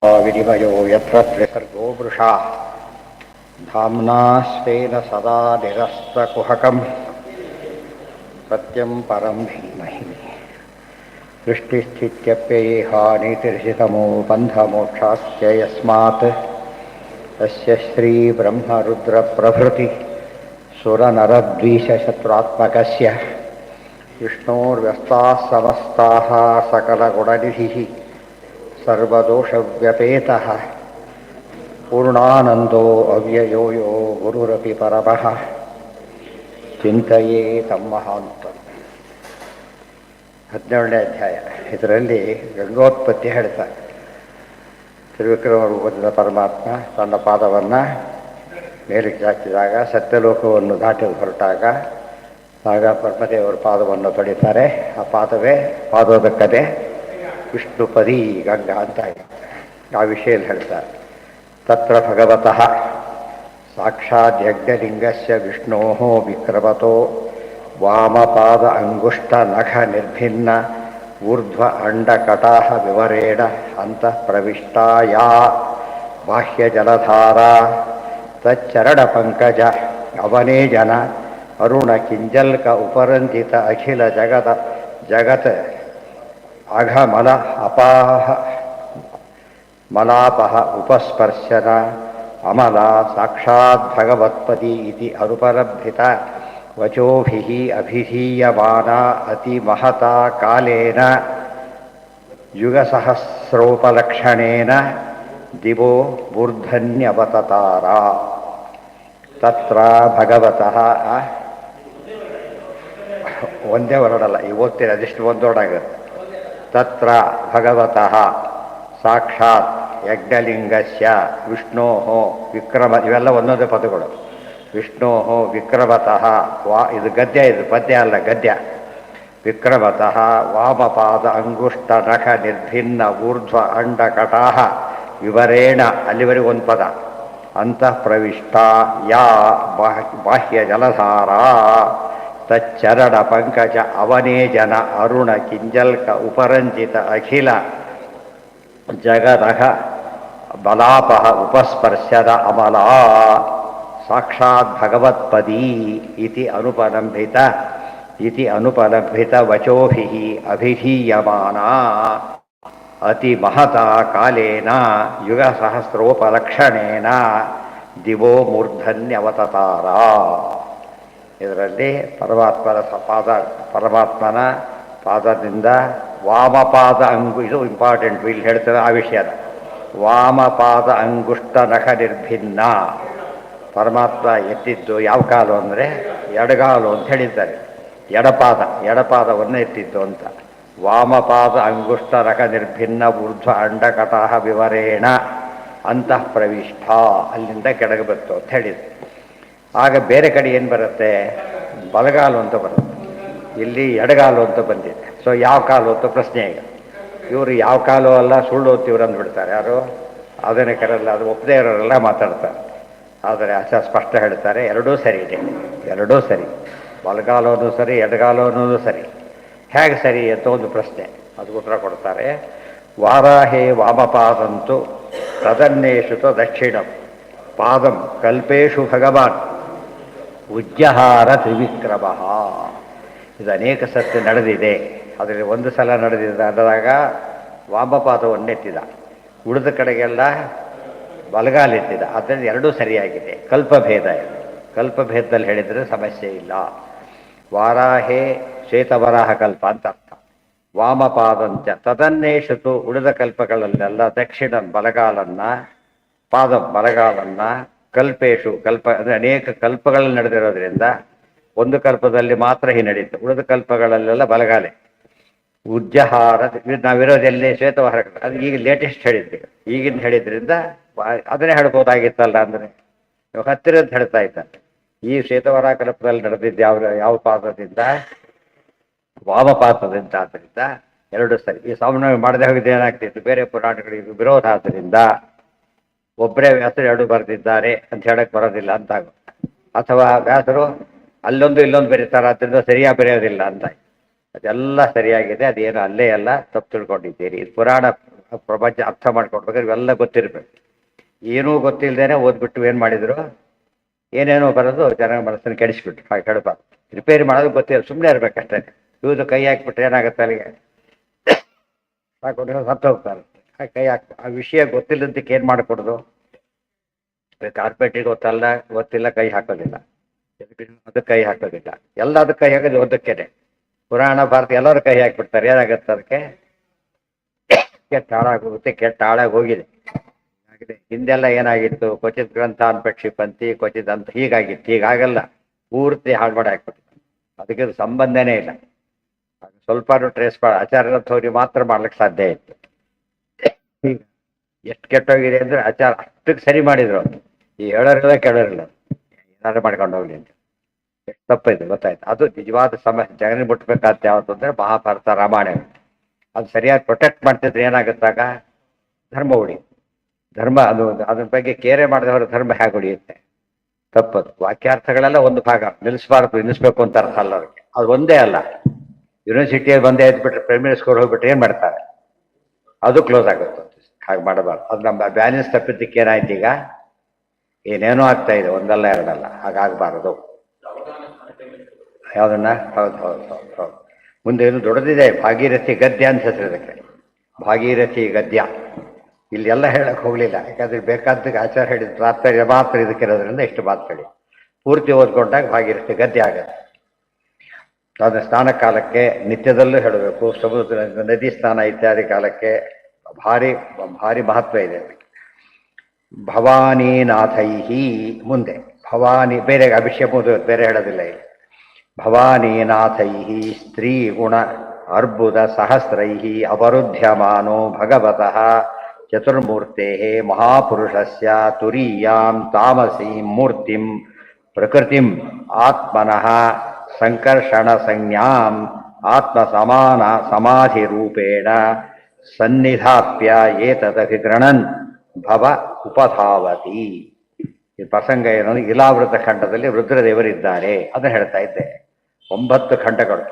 विनिमयो यत्र त्रिसर्गो वृषा धाम्ना स्वेन सदा निरस्तकुहकं सत्यं परं धीमहि सृष्टिस्थित्यप्ययेहानीतिर्षितमो बन्धमोक्षाश्च यस्मात् तस्य श्रीब्रह्मरुद्रप्रभृति सुरनरद्वीषशत्रुरात्मकस्य विष्णोर्व्यस्ताः समस्ताः सकलगुणनिधिः सर्वदोषव्यपेतः पूर्णानन्दो अव्ययो यो गुरुरपि परमः ಚಿಂತೆಯೇ ತಮ್ಮ ಮಹಾಂತ 17ನೇ ಅಧ್ಯಾಯ. ಇದರಲ್ಲಿ ಗಂಗೋತ್ಪತ್ತಿ ಹೇಳ್ತಾರೆ. ತ್ರಿವಿಕ್ರಮ ರೂಪದಿಂದ ಪರಮಾತ್ಮ ತನ್ನ ಪಾದವನ್ನು ಮೇಲಕ್ಕೆ ಹಾಕಿದಾಗ ಸತ್ಯಲೋಕವನ್ನು ದಾಟಿ ಹೊರಟಾಗ ಆಗ ಬ್ರಹ್ಮದೇವರ ಪಾದವನ್ನು ತೊಡಿತಾರೆ. ಆ ಪಾದವೇ ಪಾದದ ಕದೆ ವಿಷ್ಣುಪದಿ ಗಂಗಾ ಅಂತ ಆ ವಿಷಯದಲ್ಲಿ ಹೇಳ್ತಾರೆ. ತತ್ರ ಭಗವತಃ ಸಾಕ್ಷಾತ್ ಯಜ್ಞಲಿಂಗಸ್ಯ ವಿಷ್ಣೋಃ ವಿಕ್ರಮತೋ ವಾಮಪಾದ ಅಂಗುಷ್ಟ ನಖ ನಿರ್ಭಿನ್ನ ಊರ್ಧ್ವ ಅಂಡಕಟಾಹ ವಿವರೇಣ ಅಂತಃ ಪ್ರವಿಷ್ಟಾ ಯಾ ಬಾಹ್ಯ ಜಲಧಾರಾ ತಚ್ಚರಣ ಪಂಕಜ ಅವನೇ ಜನ ಅರುಣ ಕಿಂಜಲ್ಕ ಉಪರಂಜಿತ ಅಖಿಲ ಜಗತ್ ಅಘಮಲ ಅಪಾಹ ಮಲಾಪಹ ಉಪಸ್ಪರ್ಶನ ಅಮಲ ಸಾಕ್ಷಾತ್ ಭಗವತ್ಪದಿ ಇತಿ ಅನುಪಲಬ್ಧಿತ ವಚೋಭಿಃ ಅಭಿಧೀಯಮಾನ ಅತಿ ಮಹತಾ ಕಾಲೇನ ಯುಗಸಹಸ್ರೋಪಲಕ್ಷಣೇನ ದಿವೋ ಮೂರ್ಧನ್ಯವತತಾರ. ತತ್ರ ಭಗವತಃ ಒಂದೇ ಹೊರಡಲ್ಲ, ಈಗ ಓದ್ತೀರಿ ಅದಿಷ್ಟು ಒಂದೊಡಾಗುತ್ತೆ. ತತ್ರ ಭಗವತಃ ಸಾಕ್ಷಾತ್ ಯಜ್ಞಲಿಂಗಸ್ಯ ವಿಷ್ಣೋಃ ವಿಕ್ರಮ, ಇವೆಲ್ಲ ಒಂದೊಂದೇ ಪದಗಳು. ವಿಷ್ಣೋಃ ವಿಕ್ರಮತಃ ಇದು ಗದ್ಯ, ಇದು ಪದ್ಯ ಅಲ್ಲ, ಗದ್ಯ. ವಿಕ್ರಮತಃ ವಾಮಪಾದ ಅಂಗುಷ್ಟ ನಖ ನಿರ್ಭಿನ್ನ ಊರ್ಧ್ವ ಅಂಡಕಟಾಹ ವಿವರೇಣ, ಅಲ್ಲಿವರೆಗೆ ಒಂದು ಪದ. ಅಂತಃ ಪ್ರವಿಷ್ಟ ಯಾ ಬಾಹ್ಯ ಜಲಧಾರಾ ತಚ್ಚರಣ ಪಂಕಜ ಅವನೇ ಜನ ಅರುಣ ಕಿಂಜಲ್ಕ ಉಪರಂಜಿತ ಅಖಿಲ ಜಗದಹ ಬಲಾಪಹ ಉಪಸ್ಪರ್ಶದ ಅಮಲ ಸಾಕ್ಷಾತ್ ಭಗವತ್ಪದಿ ಇತಿ ಅನುಪಲಂಭಿತ ವಚೋಭಿಃ ಅಭಿಧೀಯಮಾನ ಅತಿ ಮಹತಾ ಕಾಲೇನ ಯುಗಸಹಸ್ರೋಪಲಕ್ಷಣೇನ ದಿವೋ ಮೂರ್ಧನ್ಯವತತಾರ. ಇದರಲ್ಲಿ ಪರಮಾತ್ಮನ ಪಾದದಿಂದ ವಾಮಪಾದ ಇದು ಇಂಪಾರ್ಟೆಂಟ್, ಇಲ್ಲಿ ಹೇಳ್ತಾರೆ ಆ ವಿಷಯದ. ವಾಮಪಾದ ಅಂಗುಷ್ಟ ನಖ ನಿರ್ಭಿನ್ನ, ಪರಮಾತ್ಮ ಎತ್ತಿದ್ದು ಯಾವ ಕಾಲು ಅಂದರೆ ಎಡಗಾಲು ಅಂತ ಹೇಳಿದ್ದಾರೆ. ಎಡಪಾದವನ್ನು ಎತ್ತಿದ್ದು ಅಂತ. ವಾಮಪಾದ ಅಂಗುಷ್ಟ ನಖ ನಿರ್ಭಿನ್ನ ಊರ್ಧ್ವ ಅಂಡಕಟಾಹ ವಿವರೇಣ ಅಂತಃ ಪ್ರವಿಷ್ಟ, ಅಲ್ಲಿಂದ ಕೆಳಗೆ ಬಂತು ಅಂತ ಹೇಳಿದ್ರು. ಆಗ ಬೇರೆ ಕಡೆ ಏನು ಬರುತ್ತೆ, ಬಲಗಾಲು ಅಂತ ಬರುತ್ತೆ, ಇಲ್ಲಿ ಎಡಗಾಲು ಅಂತ ಬಂದಿದೆ. ಸೊ ಯಾವ ಕಾಲು ಅಂತ ಪ್ರಶ್ನೆ. ಈಗ ಇವರು ಯಾವ ಕಾಲು ಅಲ್ಲ ಸುಳ್ಳು ಓದ್ತಿವ್ರು ಅಂದ್ಬಿಡ್ತಾರೆ. ಯಾರು ಅದನ್ನೇ ಕರೆಲ್ಲ, ಅದು ಒಪ್ಪದೇ ಇರೋರೆಲ್ಲ ಮಾತಾಡ್ತಾರೆ. ಆದರೆ ಆಚಾರ್ಯ ಸ್ಪಷ್ಟ ಹೇಳ್ತಾರೆ, ಎರಡೂ ಸರಿ ಇದೆ, ಎರಡೂ ಸರಿ. ಬಲಗಾಲೋನು ಸರಿ, ಎಡಗಾಲೋನು ಸರಿ. ಹೇಗೆ ಸರಿ ಅಂತ ಒಂದು ಪ್ರಶ್ನೆ, ಅದು ಉತ್ತರ ಕೊಡ್ತಾರೆ. ವಾರಾಹೇ ವಾಮಪಾದಂತು ತದನ್ನೇಷು ತ ದಕ್ಷಿಣಂ ಪಾದಂ ಕಲ್ಪೇಶು ಭಗವಾನ್ ಉಜ್ಜಹಾರ ತ್ರಿವಿಕ್ರಮ. ಇದು ಅನೇಕ ಸತ್ಯ ನಡೆದಿದೆ. ಅದರಲ್ಲಿ ಒಂದು ಸಲ ನಡೆದಾಗ ವಾಮಪಾದವನ್ನೆತ್ತಿದ, ಉಳಿದ ಕಡೆಗೆಲ್ಲ ಬಲಗಾಲೆತ್ತಿದ. ಅದರಲ್ಲಿ ಎರಡೂ ಸರಿಯಾಗಿದೆ. ಕಲ್ಪಭೇದ ಇದು. ಕಲ್ಪಭೇದದಲ್ಲಿ ಹೇಳಿದರೆ ಸಮಸ್ಯೆ ಇಲ್ಲ. ವಾರಾಹೇ ಶ್ವೇತವರಾಹ ಕಲ್ಪ ಅಂತ ಅರ್ಥ. ವಾಮಪಾದಂಚ ತದನ್ನೇಷತು, ಉಳಿದ ಕಲ್ಪಗಳಲ್ಲೆಲ್ಲ ದಕ್ಷಿಣ ಬಲಗಾಲನ್ನ ಕಲ್ಪೇಶು ಅಂದರೆ ಅನೇಕ ಕಲ್ಪಗಳಲ್ಲಿ ನಡೆದಿರೋದ್ರಿಂದ ಒಂದು ಕಲ್ಪದಲ್ಲಿ ಮಾತ್ರ ಹೀಗೆ ನಡೀತು, ಉಳಿದ ಕಲ್ಪಗಳಲ್ಲೆಲ್ಲ ಬಲಗಾಲೆ. ಉಜ್ಜಹಾರ ನಾವಿರೋದೆಲ್ಲೇ ಶ್ವೇತವಾರ, ಅದು ಈಗ ಲೇಟೆಸ್ಟ್ ಹೇಳಿದ್ದೆ. ಈಗಿನ ಹೇಳಿದ್ರಿಂದ ಅದನ್ನೇ ಹೇಳ್ಬೋದಾಗಿತ್ತಲ್ಲ, ಅಂದರೆ ಇವಾಗ ಹತ್ತಿರದ ಹೇಳ್ತಾ ಇದ್ದಾರೆ. ಈ ಶ್ವೇತವರ ಕಲ್ಪದಲ್ಲಿ ನಡೆದಿದ್ದು ಯಾವ ಪಾದದಿಂದ, ವಾಮಪಾದದಿಂದ. ಆದ್ದರಿಂದ ಎರಡು ಸರಿ. ಈ ಸಾಮಾನ್ಯವಾಗಿ ಮಾಡದೆ ಹೋಗಿದ್ದು ಏನಾಗ್ತಿತ್ತು, ಬೇರೆ ಪುರಾಣಗಳಿಗೆ ವಿರೋಧ ಆದ್ದರಿಂದ ಒಬ್ಬರೇ ವ್ಯಾಸರು ಎರಡು ಬರೆದಿದ್ದಾರೆ ಅಂತ ಹೇಳಕ್ಕೆ ಬರೋದಿಲ್ಲ ಅಂತಾಗ, ಅಥವಾ ವ್ಯಾಸರು ಅಲ್ಲೊಂದು ಇಲ್ಲೊಂದು ಬರೀತಾರೆ, ಆದ್ದರಿಂದ ಸರಿಯಾಗಿ ಬರೆಯೋದಿಲ್ಲ ಅಂತ. ಅದೆಲ್ಲ ಸರಿಯಾಗಿದೆ, ಅದೇನು ಅಲ್ಲೇ ಎಲ್ಲ ತಪ್ಪು ತಿಳ್ಕೊಂಡಿದ್ದೀರಿ. ಇದು ಪುರಾಣ ಪ್ರಪಂಚ ಅರ್ಥ ಮಾಡ್ಕೊಡ್ಬೇಕಾದ್ರೆ ಇವೆಲ್ಲ ಗೊತ್ತಿರಬೇಕು. ಏನೂ ಗೊತ್ತಿಲ್ಲದೇನೆ ಓದ್ಬಿಟ್ಟು ಏನು ಮಾಡಿದ್ರು, ಏನೇನೋ ಬರೋದು ಜನ ಮನಸ್ಸನ್ನು ಕೆಡಿಸ್ಬಿಟ್ರು. ಹಾಗೆ ಹೇಳಬಾರ್ದು. ರಿಪೇರಿ ಮಾಡೋದು ಗೊತ್ತಿಲ್ಲ, ಸುಮ್ಮನೆ ಇರ್ಬೇಕಷ್ಟೇ. ಇವ್ದು ಕೈ ಹಾಕ್ಬಿಟ್ರೆ ಏನಾಗುತ್ತೆ ಅಲ್ಲಿಗೆ, ಹಾಕೊಂಡ್ರೆ ಸತ್ತು ಹೋಗ್ತಾರೆ. ಆ ಕೈ ಹಾಕಿ ಆ ವಿಷಯ ಗೊತ್ತಿಲ್ಲದಕ್ಕೆ ಏನು ಮಾಡಿಕೊಡೋದು. ಕಾರ್ಪೆಟ್ರಿಗೆ ಗೊತ್ತಿಲ್ಲ ಕೈ ಹಾಕೋದಿಲ್ಲ, ಅದಕ್ಕೆ ಕೈ ಹಾಕೋದಿಲ್ಲ, ಎಲ್ಲ ಅದಕ್ಕೆ ಕೈ ಹಾಕೋದು ಓದಕ್ಕೇನೆ. ಪುರಾಣ ಭಾರತ ಎಲ್ಲರೂ ಕೈ ಹಾಕಿಬಿಡ್ತಾರೆ, ಏನಾಗುತ್ತೆ ಅದಕ್ಕೆ ಕೆಟ್ಟ ಹಾಳಾಗೋಗುತ್ತೆ, ಕೆಟ್ಟ ಹಾಳಾಗಿ ಹೋಗಿದೆ. ಹಿಂದೆಲ್ಲ ಏನಾಗಿತ್ತು, ಕ್ವಚಿತ್ ಗ್ರಂಥ ಅನ್ಪಕ್ಷಿಪಂತಿ ಕ್ವಚಿತ್ ಅಂತ ಹೀಗಾಗಿತ್ತು. ಹೀಗಾಗಲ್ಲ, ಪೂರ್ತಿ ಹಾಳು ಮಾಡಿ ಹಾಕ್ಬಿಟ್ಟಿತ್ತು. ಅದಕ್ಕೆ ಸಂಬಂಧನೇ ಇಲ್ಲ. ಸ್ವಲ್ಪನೂ ಟ್ರೇಸ್ ಮಾಡಿ ಆಚಾರ್ಯರ ಥೋರಿ ಮಾತ್ರ ಮಾಡ್ಲಿಕ್ಕೆ ಸಾಧ್ಯ ಇತ್ತು. ಈಗ ಎಷ್ಟು ಕೆಟ್ಟೋಗಿದೆ ಅಂದ್ರೆ ಆಚಾರ ಅಷ್ಟಕ್ಕೆ ಸರಿ ಮಾಡಿದ್ರು. ಈ ಹೇಳೋರಿಲ್ಲ ಕೇಳೋರಿಲ್ಲ, ಏನಾದ್ರು ಮಾಡ್ಕೊಂಡು ಹೋಗ್ಲಿ ಅಂತ. ಎಷ್ಟು ತಪ್ಪಿದೆ ಗೊತ್ತಾಯ್ತು. ಅದು ನಿಜವಾದ ಸಮಸ್ಯೆ. ಜಗನಿಗೆ ಮುಟ್ಬೇಕಾದ ಯಾವತ್ತು ಅಂದ್ರೆ ಮಹಾಭಾರತ ರಾಮಾಯಣ. ಅದು ಸರಿಯಾಗಿ ಪ್ರೊಟೆಕ್ಟ್ ಮಾಡ್ತಿದ್ರೆ ಏನಾಗುತ್ತಾಗ ಧರ್ಮ ಉಳಿ. ಧರ್ಮ ಅದು ಅದ್ರ ಬಗ್ಗೆ ಕೇರೆ ಮಾಡಿದವರು ಧರ್ಮ ಹೇಗೆ ಉಳಿಯುತ್ತೆ. ತಪ್ಪದು. ವಾಕ್ಯಾರ್ಥಗಳೆಲ್ಲ ಒಂದು ಭಾಗ, ನಿಲ್ಲಿಸ್ಬೇಕು ಅಂತ ಅರ್ಥ ಅಲ್ಲ ಅದಕ್ಕೆ. ಅದು ಒಂದೇ ಅಲ್ಲ. ಯೂನಿವರ್ಸಿಟಿಯಲ್ಲಿ ಬಂದೇ ಎದ್ಬಿಟ್ರೆ ಪ್ರೈಮರಿ ಸ್ಕೂಲ್ ಹೋಗ್ಬಿಟ್ರೆ ಏನು ಮಾಡ್ತಾರೆ, ಅದು ಕ್ಲೋಸ್ ಆಗುತ್ತೆ. ಹಾಗೆ ಮಾಡಬಾರ್ದು. ಅದು ನಮ್ಮ ಬ್ಯಾಲೆನ್ಸ್ ತಪ್ಪಿದ್ದಕ್ಕೆ ಏನಾಯ್ತು, ಈಗ ಏನೇನೋ ಆಗ್ತಾ ಇದೆ, ಒಂದಲ್ಲ ಎರಡಲ್ಲ. ಹಾಗಾಗಬಾರದು. ಯಾವುದನ್ನ ಹೌದು ಹೌದು ಹೌದು ಹೌದು. ಮುಂದೆ ಏನು ದೊಡ್ಡದಿದೆ, ಭಾಗೀರಥಿ ಗದ್ಯ ಅಂತ ಹೆಸರು ಇದಕ್ಕೆ. ಭಾಗೀರಥಿ ಗದ್ಯ ಇಲ್ಲಿ ಎಲ್ಲ ಹೇಳಕ್ ಹೋಗ್ಲಿಲ್ಲ, ಯಾಕಂದ್ರೆ ಬೇಕಾದ್ದಕ್ಕೆ ಆಚಾರ ಹೇಳಿದ ತಾತ್ಪರ್ಯ ಮಾತ್ರ ಇದಕ್ಕಿರೋದ್ರಿಂದ ಇಷ್ಟು ಮಾತುಗಳು. ಪೂರ್ತಿ ಓದ್ಕೊಂಡಾಗ ಭಾಗೀರಥಿ ಗದ್ಯ ಆಗುತ್ತೆ. ಅದರ ಸ್ನಾನ ಕಾಲಕ್ಕೆ ನಿತ್ಯದಲ್ಲೂ ಹೇಳಬೇಕು. ಸಮುದ್ರ ನದಿ ಸ್ನಾನ ಇತ್ಯಾದಿ ಕಾಲಕ್ಕೆ ಭಾರಿ ಭಾರಿ ಮಹತ್ವ ಇದೆ. ಭವಾನಿನಾಥೈಹಿ ಮುಂದೆ ಭವಾನಿ ಬೇರೆ ಅಭಿಷೇಕ ಬೇರೆ ಹೇಳೋದಿಲ್ಲ ಇಲ್ಲಿ. ಭವಾನಿನಾಥೈಹಿ ಸ್ತ್ರೀ ಗುಣ ಅರ್ಬುದ ಸಹಸ್ರೈಹಿ ಅವರುಧ್ಯಮಾನೋ ಭಗವತಃ ಚತುರ್ಮೂರ್ತೆ ಮಹಾಪುರುಷಸ್ಯ ತುರೀಯಾಂ ತಾಮಸೀಂ ಮೂರ್ತಿಂ ಪ್ರಕೃತಿಂ ಆತ್ಮನಃ ಸಂಕರ್ಷಣ ಸಂಜ್ಞಾಂ ಆತ್ಮಸಮಾನ ಸಮಾಧಿರೂಪೇಣ ಸನ್ನಿಧಾಪ್ಯ ಏತದಭಿಗೃಣನ್ ಭವ ಉಪಧಾವತಿ. ಈ ಪ್ರಸಂಗ ಏನಂದ್ರೆ ಇಲಾವೃತ ಖಂಡದಲ್ಲಿ ರುದ್ರದೇವರಿದ್ದಾರೆ ಅದನ್ನು ಹೇಳ್ತಾ ಇದ್ದೆ. 9 ಖಂಡಗಳು.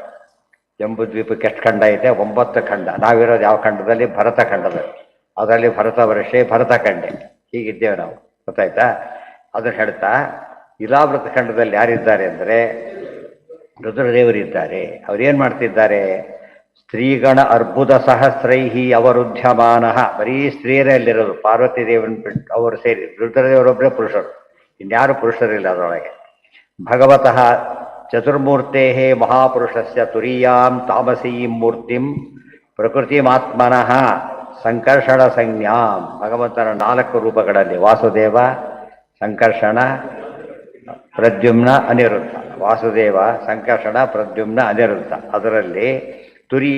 ಜಂಬೂದ್ವೀಪಕ್ಕೆ ಎಷ್ಟು ಖಂಡ ಇದೆ? 9 ಖಂಡ. ನಾವಿರೋದು ಯಾವ ಖಂಡದಲ್ಲಿ? ಭರತ ಖಂಡದಲ್ಲಿ. ಅದರಲ್ಲಿ ಭರತ ವರ್ಷೆ ಭರತ ಖಂಡೆ ಹೀಗಿದ್ದೇವೆ ನಾವು, ಗೊತ್ತಾಯ್ತಾ? ಅದನ್ನು ಹೇಳ್ತಾ ಇಲಾವೃತ ಖಂಡದಲ್ಲಿ ಯಾರಿದ್ದಾರೆ ಅಂದರೆ ರುದ್ರದೇವರಿದ್ದಾರೆ. ಅವ್ರೇನು ಮಾಡ್ತಿದ್ದಾರೆ? ಸ್ತ್ರೀಗಣ ಅರ್ಬುದ ಸಹಸ್ರೈಹಿ ಅವರುಧ್ಯಮಾನ. ಬರೀ ಸ್ತ್ರೀಯರೇ ಅಲ್ಲಿರೋದು, ಪಾರ್ವತಿ ದೇವನ ಬಿಟ್ಟು ಅವರು ಸೇರಿ. ರುದ್ರದೇವರೊಬ್ಬರೇ ಪುರುಷರು, ಇನ್ಯಾರು ಪುರುಷರಿಲ್ಲ ಅದರೊಳಗೆ. ಭಗವತಃ ಚತುರ್ಮೂರ್ತೆ ಮಹಾಪುರುಷಸ್ಯ ತುರೀಯಾಂ ತಾಮಸೀಂ ಮೂರ್ತಿಂ ಪ್ರಕೃತಿಮಾತ್ಮನಃ ಸಂಕರ್ಷಣ ಸಂಜ್ಞಾಂ. ಭಗವಂತನ 4 ರೂಪಗಳಲ್ಲಿ ವಾಸುದೇವ, ಸಂಕರ್ಷಣ, ಪ್ರದ್ಯುಮ್ನ, ಅನಿರುದ್ಧ. ವಾಸುದೇವ, ಸಂಕರ್ಷಣ, ಪ್ರದ್ಯುಮ್ನ, ಅನಿರುದ್ಧ. ಅದರಲ್ಲಿ ತುರಿ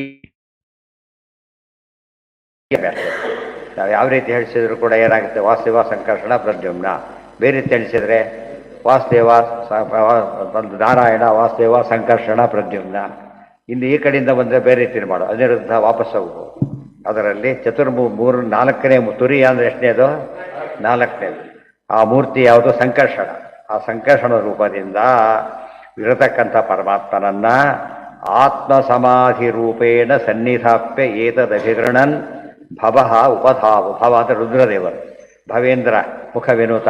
ನಾವು ಯಾವ ರೀತಿ ಹೇಳಿಸಿದ್ರು ಕೂಡ ಏನಾಗುತ್ತೆ? ವಾಸುದೇವ, ಸಂಕರ್ಷಣ, ಪ್ರದ್ಯುಮ್ನ. ಬೇರೆ ರೀತಿ ಹೇಳಿಸಿದ್ರೆ ವಾಸುದೇವ ನಾರಾಯಣ, ವಾಸುದೇವ, ಸಂಕರ್ಷಣ, ಪ್ರದ್ಯುಮ್ನ. ಇನ್ನು ಈ ಕಡೆಯಿಂದ ಬಂದರೆ ಬೇರೆ ರೀತಿ ಮಾಡು, ಅನಿರುದ್ಧ ವಾಪಸ್ ಹೋಗ್ಬೋದು. ಅದರಲ್ಲಿ ನಾಲ್ಕನೇ ತುರಿ ಅಂದರೆ ಎಷ್ಟನೇದು? 4ನೇದು. ಆ ಮೂರ್ತಿ ಯಾವುದು? ಸಂಕರ್ಷಣ. ಆ ಸಂಕರ್ಷಣ ರೂಪದಿಂದ ಇರತಕ್ಕಂಥ ಪರಮಾತ್ಮನನ್ನ ಆತ್ಮ ಸಮಾಧಿ ರೂಪೇಣ ಸನ್ನಿಧಾಪ್ಯ ಏತದಭಿಗೃಣನ್ ಭವ ಉಪಧಾವು. ಭವ ಅಂದರೆ ರುದ್ರದೇವರು. ಭವೇಂದ್ರ ಮುಖ ವಿನೂತ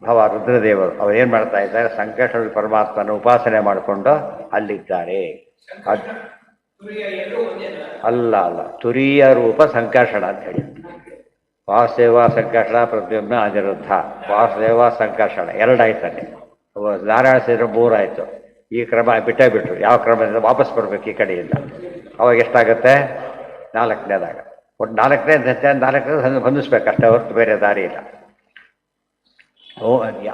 ಭವ ರುದ್ರದೇವರು. ಅವರೇನು ಮಾಡ್ತಾ ಇದ್ದಾರೆ? ಸಂಕರ್ಷಣ ಪರಮಾತ್ಮನ ಉಪಾಸನೆ ಮಾಡಿಕೊಂಡು ಅಲ್ಲಿದ್ದಾರೆ. ಅಲ್ಲ ಅಲ್ಲ, ತುರಿಯ ರೂಪ ಸಂಕರ್ಷಣ ಅಂತ ಹೇಳಿ. ವಾಸುದೇವ, ಸಂಕರ್ಷಣ, ಪ್ರದ್ಯುಮ್ನ, ಅನಿರುದ್ಧ. ವಾಸುದೇವ, ಸಂಕರ್ಷಣ 2 ಆಯ್ತಾನೆ. ನಾರಾಯಣ ಸೇರಿದ್ರೆ 3 ಆಯಿತು. ಈ ಕ್ರಮ ಬಿಟ್ಟರು. ಯಾವ ಕ್ರಮದಿಂದ ವಾಪಸ್ ಬರಬೇಕು ಈ ಕಡೆಯಿಂದ? ಅವಾಗ ಎಷ್ಟಾಗುತ್ತೆ? 4ನೇದಾಗ. ಒಟ್ಟು 4ನೇ ಹೊಂದಿಸ್ಬೇಕಷ್ಟೇ ಹೊರತು ಬೇರೆ ದಾರಿ ಇಲ್ಲ.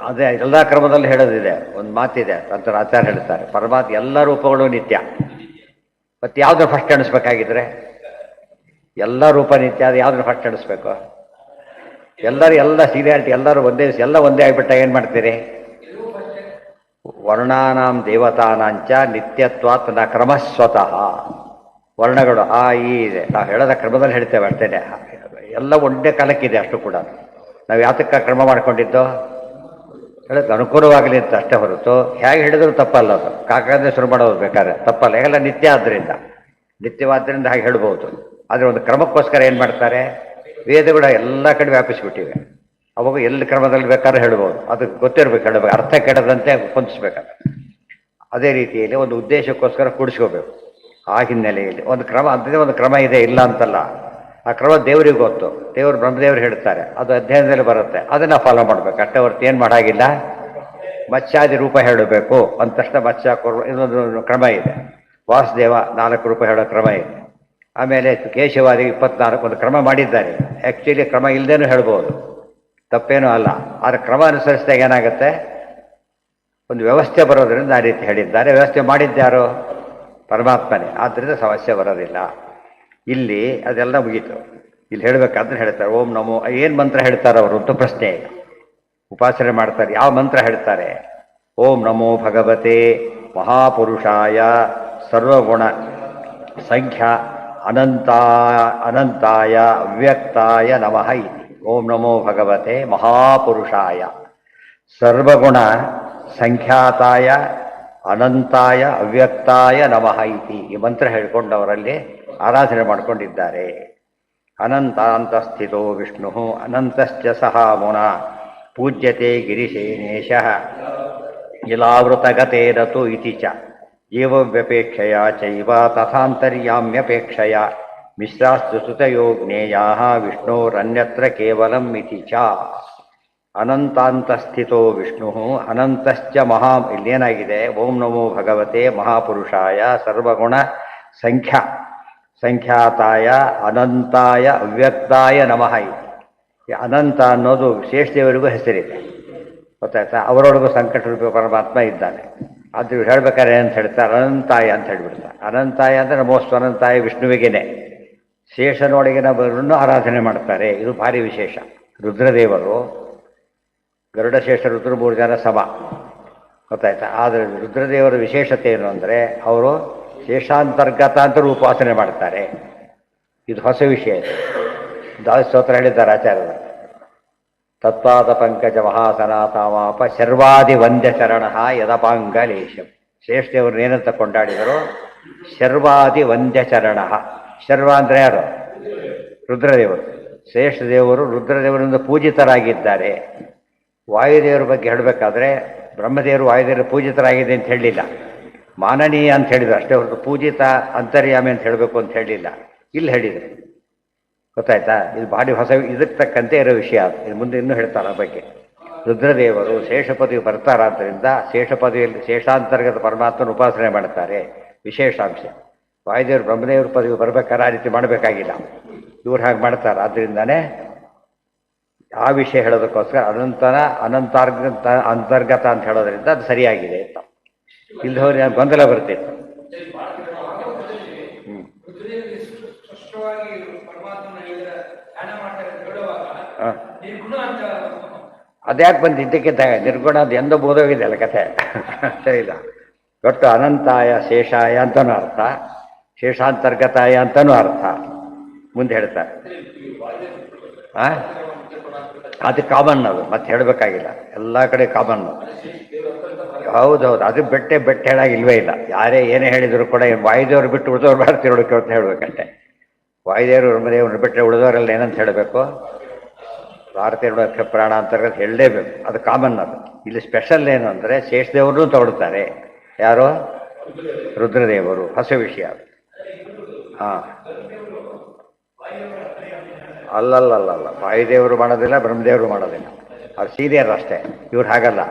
ಅದೇ ಎಲ್ಲ ಕ್ರಮದಲ್ಲಿ ಹೇಳೋದಿದೆ. ಒಂದು ಮಾತಿದೆ ಅಂತ ಆಚಾರ್ಯ ಹೇಳ್ತಾರೆ, ಪರಮಾತ್ಮ ಎಲ್ಲ ರೂಪಗಳು ನಿತ್ಯ. ಮತ್ತು ಯಾವ್ದ್ರ ಫಸ್ಟ್ ಎಣಿಸ್ಬೇಕಾಗಿದ್ರೆ? ಎಲ್ಲ ರೂಪ ನಿತ್ಯ. ಅದು ಯಾವ್ದ್ರ ಫಸ್ಟ್ ಎಣಿಸ್ಬೇಕು? ಎಲ್ಲ ಸೀರಿಯಾಲಿಟಿ ಎಲ್ಲರೂ ಒಂದೇ ಆಗಿಬಿಟ್ಟ ಏನು ಮಾಡ್ತೀರಿ? ವರ್ಣಾನಾಂ ದೇವತಾನಾಂಚ ನಿತ್ಯತ್ವಾತ್ ನ ಕ್ರಮಸ್ವತಃ. ವರ್ಣಗಳು ಆ ಈ ಇದೆ, ನಾವು ಹೇಳೋದ ಕ್ರಮದಲ್ಲಿ ಹೇಳ್ತೇವೆ ಅಷ್ಟೇನೆ. ಎಲ್ಲ ಒಂದೇ ಕಾಲಕ್ಕಿದೆ ಅಷ್ಟು ಕೂಡ. ನಾವು ಯಾತಕ್ಕೆ ಕ್ರಮ ಮಾಡ್ಕೊಂಡಿದ್ದು? ಹೇಳೋದು ಅನುಕೂಲವಾಗಲಿ ಅಂತ ಅಷ್ಟೇ ಹೊರತು ಹೇಗೆ ಹೇಳಿದ್ರು ತಪ್ಪಲ್ಲ. ಅದು ಕಾಕಾದ್ರೆ ಶುರು ಮಾಡೋದು ಬೇಕಾದ್ರೆ ತಪ್ಪಲ್ಲ. ಎಲ್ಲ ನಿತ್ಯ ಆದ್ದರಿಂದ, ನಿತ್ಯವಾದ್ದರಿಂದ ಹಾಗೆ ಹೇಳ್ಬೋದು. ಆದರೆ ಒಂದು ಕ್ರಮಕ್ಕೋಸ್ಕರ ಏನು ಮಾಡ್ತಾರೆ, ವೇದಗಳು ಎಲ್ಲ ಕಡೆ ವ್ಯಾಪಿಸ್ಬಿಟ್ಟಿವೆ. ಅವಾಗ ಎಲ್ಲಿ ಕ್ರಮದಲ್ಲಿ ಬೇಕಾದ್ರೂ ಹೇಳ್ಬೋದು, ಅದು ಗೊತ್ತಿರ್ಬೇಕು, ಹೇಳಬೇಕು, ಅರ್ಥ ಕೆಡದಂತೆ ಹೊಂದಿಸ್ಬೇಕಂತ. ಅದೇ ರೀತಿಯಲ್ಲಿ ಒಂದು ಉದ್ದೇಶಕ್ಕೋಸ್ಕರ ಕೂಡಿಸ್ಕೋಬೇಕು. ಆ ಹಿನ್ನೆಲೆಯಲ್ಲಿ ಒಂದು ಕ್ರಮ, ಅಂಥದ್ದೇ ಒಂದು ಕ್ರಮ ಇದೆ, ಇಲ್ಲ ಅಂತಲ್ಲ. ಆ ಕ್ರಮ ದೇವರಿಗೆ ಗೊತ್ತು, ದೇವರು ಬ್ರಹ್ಮದೇವರು ಹೇಳ್ತಾರೆ, ಅದು ಅಧ್ಯಯನದಲ್ಲಿ ಬರುತ್ತೆ, ಅದನ್ನು ಫಾಲೋ ಮಾಡಬೇಕು ಅಷ್ಟೇ ಹೊರತು ಏನು ಮಾಡಾಗಿಲ್ಲ. ಮತ್ಸ್ಯಾದಿ ರೂಪ ಹೇಳಬೇಕು ಅಂದ ತಕ್ಷಣ ಮತ್ಸ್ಯ ಕೊಡುವ ಇದೊಂದು ಕ್ರಮ ಇದೆ. ವಾಸುದೇವ 4 ರೂಪ ಹೇಳೋ ಕ್ರಮ ಇದೆ. ಆಮೇಲೆ ಕೇಶವಾದಿ 24 ಒಂದು ಕ್ರಮ ಮಾಡಿದ್ದಾರೆ. ಆ್ಯಕ್ಚುಲಿ ಕ್ರಮ ಇಲ್ಲದೇನೂ ಹೇಳ್ಬೋದು, ತಪ್ಪೇನೂ ಅಲ್ಲ. ಆದರೆ ಕ್ರಮ ಅನುಸರಿಸಿದಾಗ ಏನಾಗುತ್ತೆ, ಒಂದು ವ್ಯವಸ್ಥೆ ಬರೋದ್ರಿಂದ ಆ ರೀತಿ ಹೇಳಿದ್ದಾರೆ. ವ್ಯವಸ್ಥೆ ಮಾಡಿದ್ದ್ಯಾರು? ಪರಮಾತ್ಮನೇ. ಆದ್ದರಿಂದ ಸಮಸ್ಯೆ ಬರೋದಿಲ್ಲ. ಇಲ್ಲಿ ಅದೆಲ್ಲ ಮುಗೀತು. ಇಲ್ಲಿ ಹೇಳಬೇಕಾದ್ರೆ ಹೇಳ್ತಾರೆ ಓಂ ನಮೋ. ಏನು ಮಂತ್ರ ಹೇಳ್ತಾರೆ ಅವರು ಅಂತ ಪ್ರಶ್ನೆ. ಉಪಾಸನೆ ಮಾಡ್ತಾರೆ, ಯಾವ ಮಂತ್ರ ಹೇಳ್ತಾರೆ? ಓಂ ನಮೋ ಭಗವತೆ ಮಹಾಪುರುಷಾಯ ಸರ್ವಗುಣ ಸಂಖ್ಯಾ ಅನಂತಾಯ ಅವ್ಯಕ್ತಾಯ ನಮಃ ಇತಿ. ಓಂ ನಮೋ ಭಗವತೆ ಮಹಾಪುರುಷಾಯ ಸರ್ವಗುಣ ಸಂಖ್ಯಾತಾಯ ಅನಂತಾಯ ಅವ್ಯಕ್ತಾಯ ನಮಃ ಇತಿ. ಈ ಮಂತ್ರ ಹೇಳ್ಕೊಂಡವರಲ್ಲಿ ಆರಾಧನೆ ಮಾಡಿಕೊಂಡಿದ್ದಾರೆ. ಅನಂತಾಂತಸ್ಥಿತೋ ವಿಷ್ಣು ಅನಂತಶ್ಚ ಸಹ ಮುನ ಪೂಜ್ಯತೆ ಗಿರಿಶೇನೇಶಃ ಇಲಾವೃತಗತೇರತು ಇತಿ ಚ ಏವವ್ಯಪೇಕ್ಷೆಯ ಚೈವ ತಥಾಂತರ್ಯಾಮ್ಯಪೇಕ್ಷೆಯ ಮಿಶ್ರಾಸ್ತು ಸ್ತುತಯೋ ಜ್ಞೇಯಾಃ ವಿಷ್ಣೋರನ್ಯತ್ರ ಕೇವಲಂ ಇತಿ ಚ. ಅನಂತಾಂತಸ್ಥಿತೋ ವಿಷ್ಣು ಅನಂತಶ್ಚ ಮಹಾ. ಇಲ್ಲೇನಾಗಿದೆ? ಓಂ ನಮೋ ಭಗವತೆ ಮಹಾಪುರುಷಾಯ ಸರ್ವಗುಣ ಸಂಖ್ಯಾತಾಯ ಅನಂತಾಯ ಅವ್ಯಕ್ತಾಯ ನಮಃ ಇತಿ. ಅನಂತ ಅನ್ನೋದು ಶೇಷದೇವರಿಗೂ ಹೆಸರಿದೆ, ಗೊತ್ತಾಯ್ತಾ? ಅವರೊಳಗೂ ಸಂಕಟ ರೂಪಿ ಪರಮಾತ್ಮ ಇದ್ದಾನೆ. ಅದು ಹೇಳ್ಬೇಕಾದ್ರೆ ಏನಂತ ಹೇಳ್ತಾರೆ? ಅನಂತಾಯ ಅಂತ ಹೇಳ್ಬಿಡ್ತಾರೆ. ಅನಂತಾಯ ಅಂದರೆ ನಮೋಸ್ತು ಅನಂತಾಯ ವಿಷ್ಣುವಿಗೇನೆ. ಶೇಷನೊಳಗಿನ ಬರನ್ನು ಆರಾಧನೆ ಮಾಡ್ತಾರೆ. ಇದು ಭಾರಿ ವಿಶೇಷ. ರುದ್ರದೇವರು, ಗರುಡಶೇಷ ರುದ್ರ 3 ಜನ ಸಮ, ಗೊತ್ತಾಯ್ತಾ? ಆದರೆ ರುದ್ರದೇವರ ವಿಶೇಷತೆ ಏನು ಅಂದರೆ ಅವರು ಶೇಷಾಂತರ್ಗತ ಅಂತ ಉಪಾಸನೆ ಮಾಡ್ತಾರೆ. ಇದು ಹೊಸ ವಿಷಯ. ಸ್ತೋತ್ರ ಹೇಳಿದ್ದಾರೆ ಆಚಾರ್ಯರು. ತತ್ವಾದ ಪಂಕಜ ಮಹಾಸನಾಥಾಮಾಪ ಶರ್ವಾದಿ ವಂದ್ಯ ಶರಣ ಯದಪಾಂಗಲೇಶಂ. ಶ್ರೇಷ್ಠದೇವರು ಏನಂತ ಕೊಂಡಾಡಿದರು? ಶರ್ವಾದಿ ವಂದ್ಯ ಚರಣ. ಶರ್ವ ಅಂದರೆ ಯಾರು? ರುದ್ರದೇವರು. ಶ್ರೇಷ್ಠದೇವರು ರುದ್ರದೇವರಿಂದ ಪೂಜಿತರಾಗಿದ್ದಾರೆ. ವಾಯುದೇವರ ಬಗ್ಗೆ ಹೇಳಬೇಕಾದ್ರೆ ಬ್ರಹ್ಮದೇವರು ವಾಯುದೇವರು ಪೂಜಿತರಾಗಿದೆ ಅಂತ ಹೇಳಲಿಲ್ಲ, ಮಾನನೀಯ ಅಂತ ಹೇಳಿದ್ರು ಅಷ್ಟೇ ಹೊರತು ಪೂಜಿತ ಅಂತರ್ಯಾಮಿ ಅಂತ ಹೇಳಬೇಕು ಅಂತ ಹೇಳಲಿಲ್ಲ. ಇಲ್ಲಿ ಹೇಳಿದರು, ಗೊತ್ತಾಯ್ತಾ? ಇದು ಭಾರಿ ಹೊಸ, ಇದಕ್ಕೆ ತಕ್ಕಂತೆ ಇರೋ ವಿಷಯ. ಇದು ಮುಂದೆ ಇನ್ನೂ ಹೇಳ್ತಾರೆ ಆ ಬಗ್ಗೆ. ರುದ್ರದೇವರು ಶೇಷಪದವಿ ಬರ್ತಾರಾದ್ದರಿಂದ ಶೇಷಪದವಿಯಲ್ಲಿ ಶೇಷಾಂತರ್ಗತ ಪರಮಾತ್ಮನ ಉಪಾಸನೆ ಮಾಡ್ತಾರೆ. ವಿಶೇಷಾಂಶ. ವಾಯುದೇವರು ಬ್ರಹ್ಮದೇವ್ರ ಪದವಿ ಬರ್ಬೇಕಾದ್ರೆ ಆ ರೀತಿ ಮಾಡಬೇಕಾಗಿಲ್ಲ, ಇವ್ರು ಹಾಗೆ ಮಾಡ್ತಾರೆ. ಆದ್ದರಿಂದನೇ ಆ ವಿಷಯ ಹೇಳೋದಕ್ಕೋಸ್ಕರ ಅಂತರ್ಗತ ಅಂತ ಹೇಳೋದ್ರಿಂದ ಅದು ಸರಿಯಾಗಿದೆ ಅಂತ. ಇಲ್ಲದವ್ರಿಗೆ ಗೊಂದಲ ಬರ್ತಿತ್ತು. ಅದ್ಯಾಕೆ ಬಂದು ಇದ್ದಕ್ಕಿದ್ದ ನಿರ್ಗುಣ ಅದು ಎಂದೋ ಬೋಧೋಗಿದೆ ಅಲ್ಲ ಕಥೆ. ಸರಿ ಇಲ್ಲ. ಒಟ್ಟು ಅನಂತಾಯ ಶೇಷಾಯ ಅಂತನೂ ಅರ್ಥ, ಶೇಷಾಂತರ್ಗತಾಯ ಅಂತನೂ ಅರ್ಥ ಮುಂದೆ ಹೇಳ್ತಾರೆ. ಅದು ಕಾಮನ್, ಅದು ಮತ್ತೆ ಹೇಳಬೇಕಾಗಿಲ್ಲ, ಎಲ್ಲ ಕಡೆ ಕಾಮನ್ನು. ಹೌದೌದು, ಅದು ಬೆಟ್ಟ ಹೇಳಾಗಿ ಇಲ್ವೇ ಇಲ್ಲ. ಯಾರೇ ಏನೇ ಹೇಳಿದ್ರು ಕೂಡ ವಾಯುದೇವರು ಬಿಟ್ಟು ಉಳಿದವ್ರು ಬರ್ತಿರೋಕೆ ಅಂತ ಹೇಳಬೇಕಷ್ಟೆ. ವಾಯುದೇವರು ಬ್ರಹ್ಮದೇವ್ರನ್ನ ಬಿಟ್ಟರೆ ಉಳಿದವರೆಲ್ಲ ಏನಂತ ಹೇಳಬೇಕು? ಭಾರತೀಯ ಪ್ರಾಣ ಅಂತರ್ಗತ ಹೇಳಲೇಬೇಕು. ಅದು ಕಾಮನ್. ಅದು ಇಲ್ಲಿ ಸ್ಪೆಷಲ್ ಏನು ಅಂದರೆ ಶೇಷದೇವ್ರನ್ನೂ ತಗೊಳ್ತಾರೆ. ಯಾರು? ರುದ್ರದೇವರು. ಹೊಸ ವಿಷಯ ಅದು. ಹಾಂ, ಅಲ್ಲಲ್ಲ, ವಾಯುದೇವರು ಮಾಡೋದಿಲ್ಲ, ಬ್ರಹ್ಮದೇವರು ಮಾಡೋದಿಲ್ಲ. ಅವ್ರು ಸೀನಿಯರ್ ಅಷ್ಟೇ. ಇವ್ರು ಹಾಗಲ್ಲ.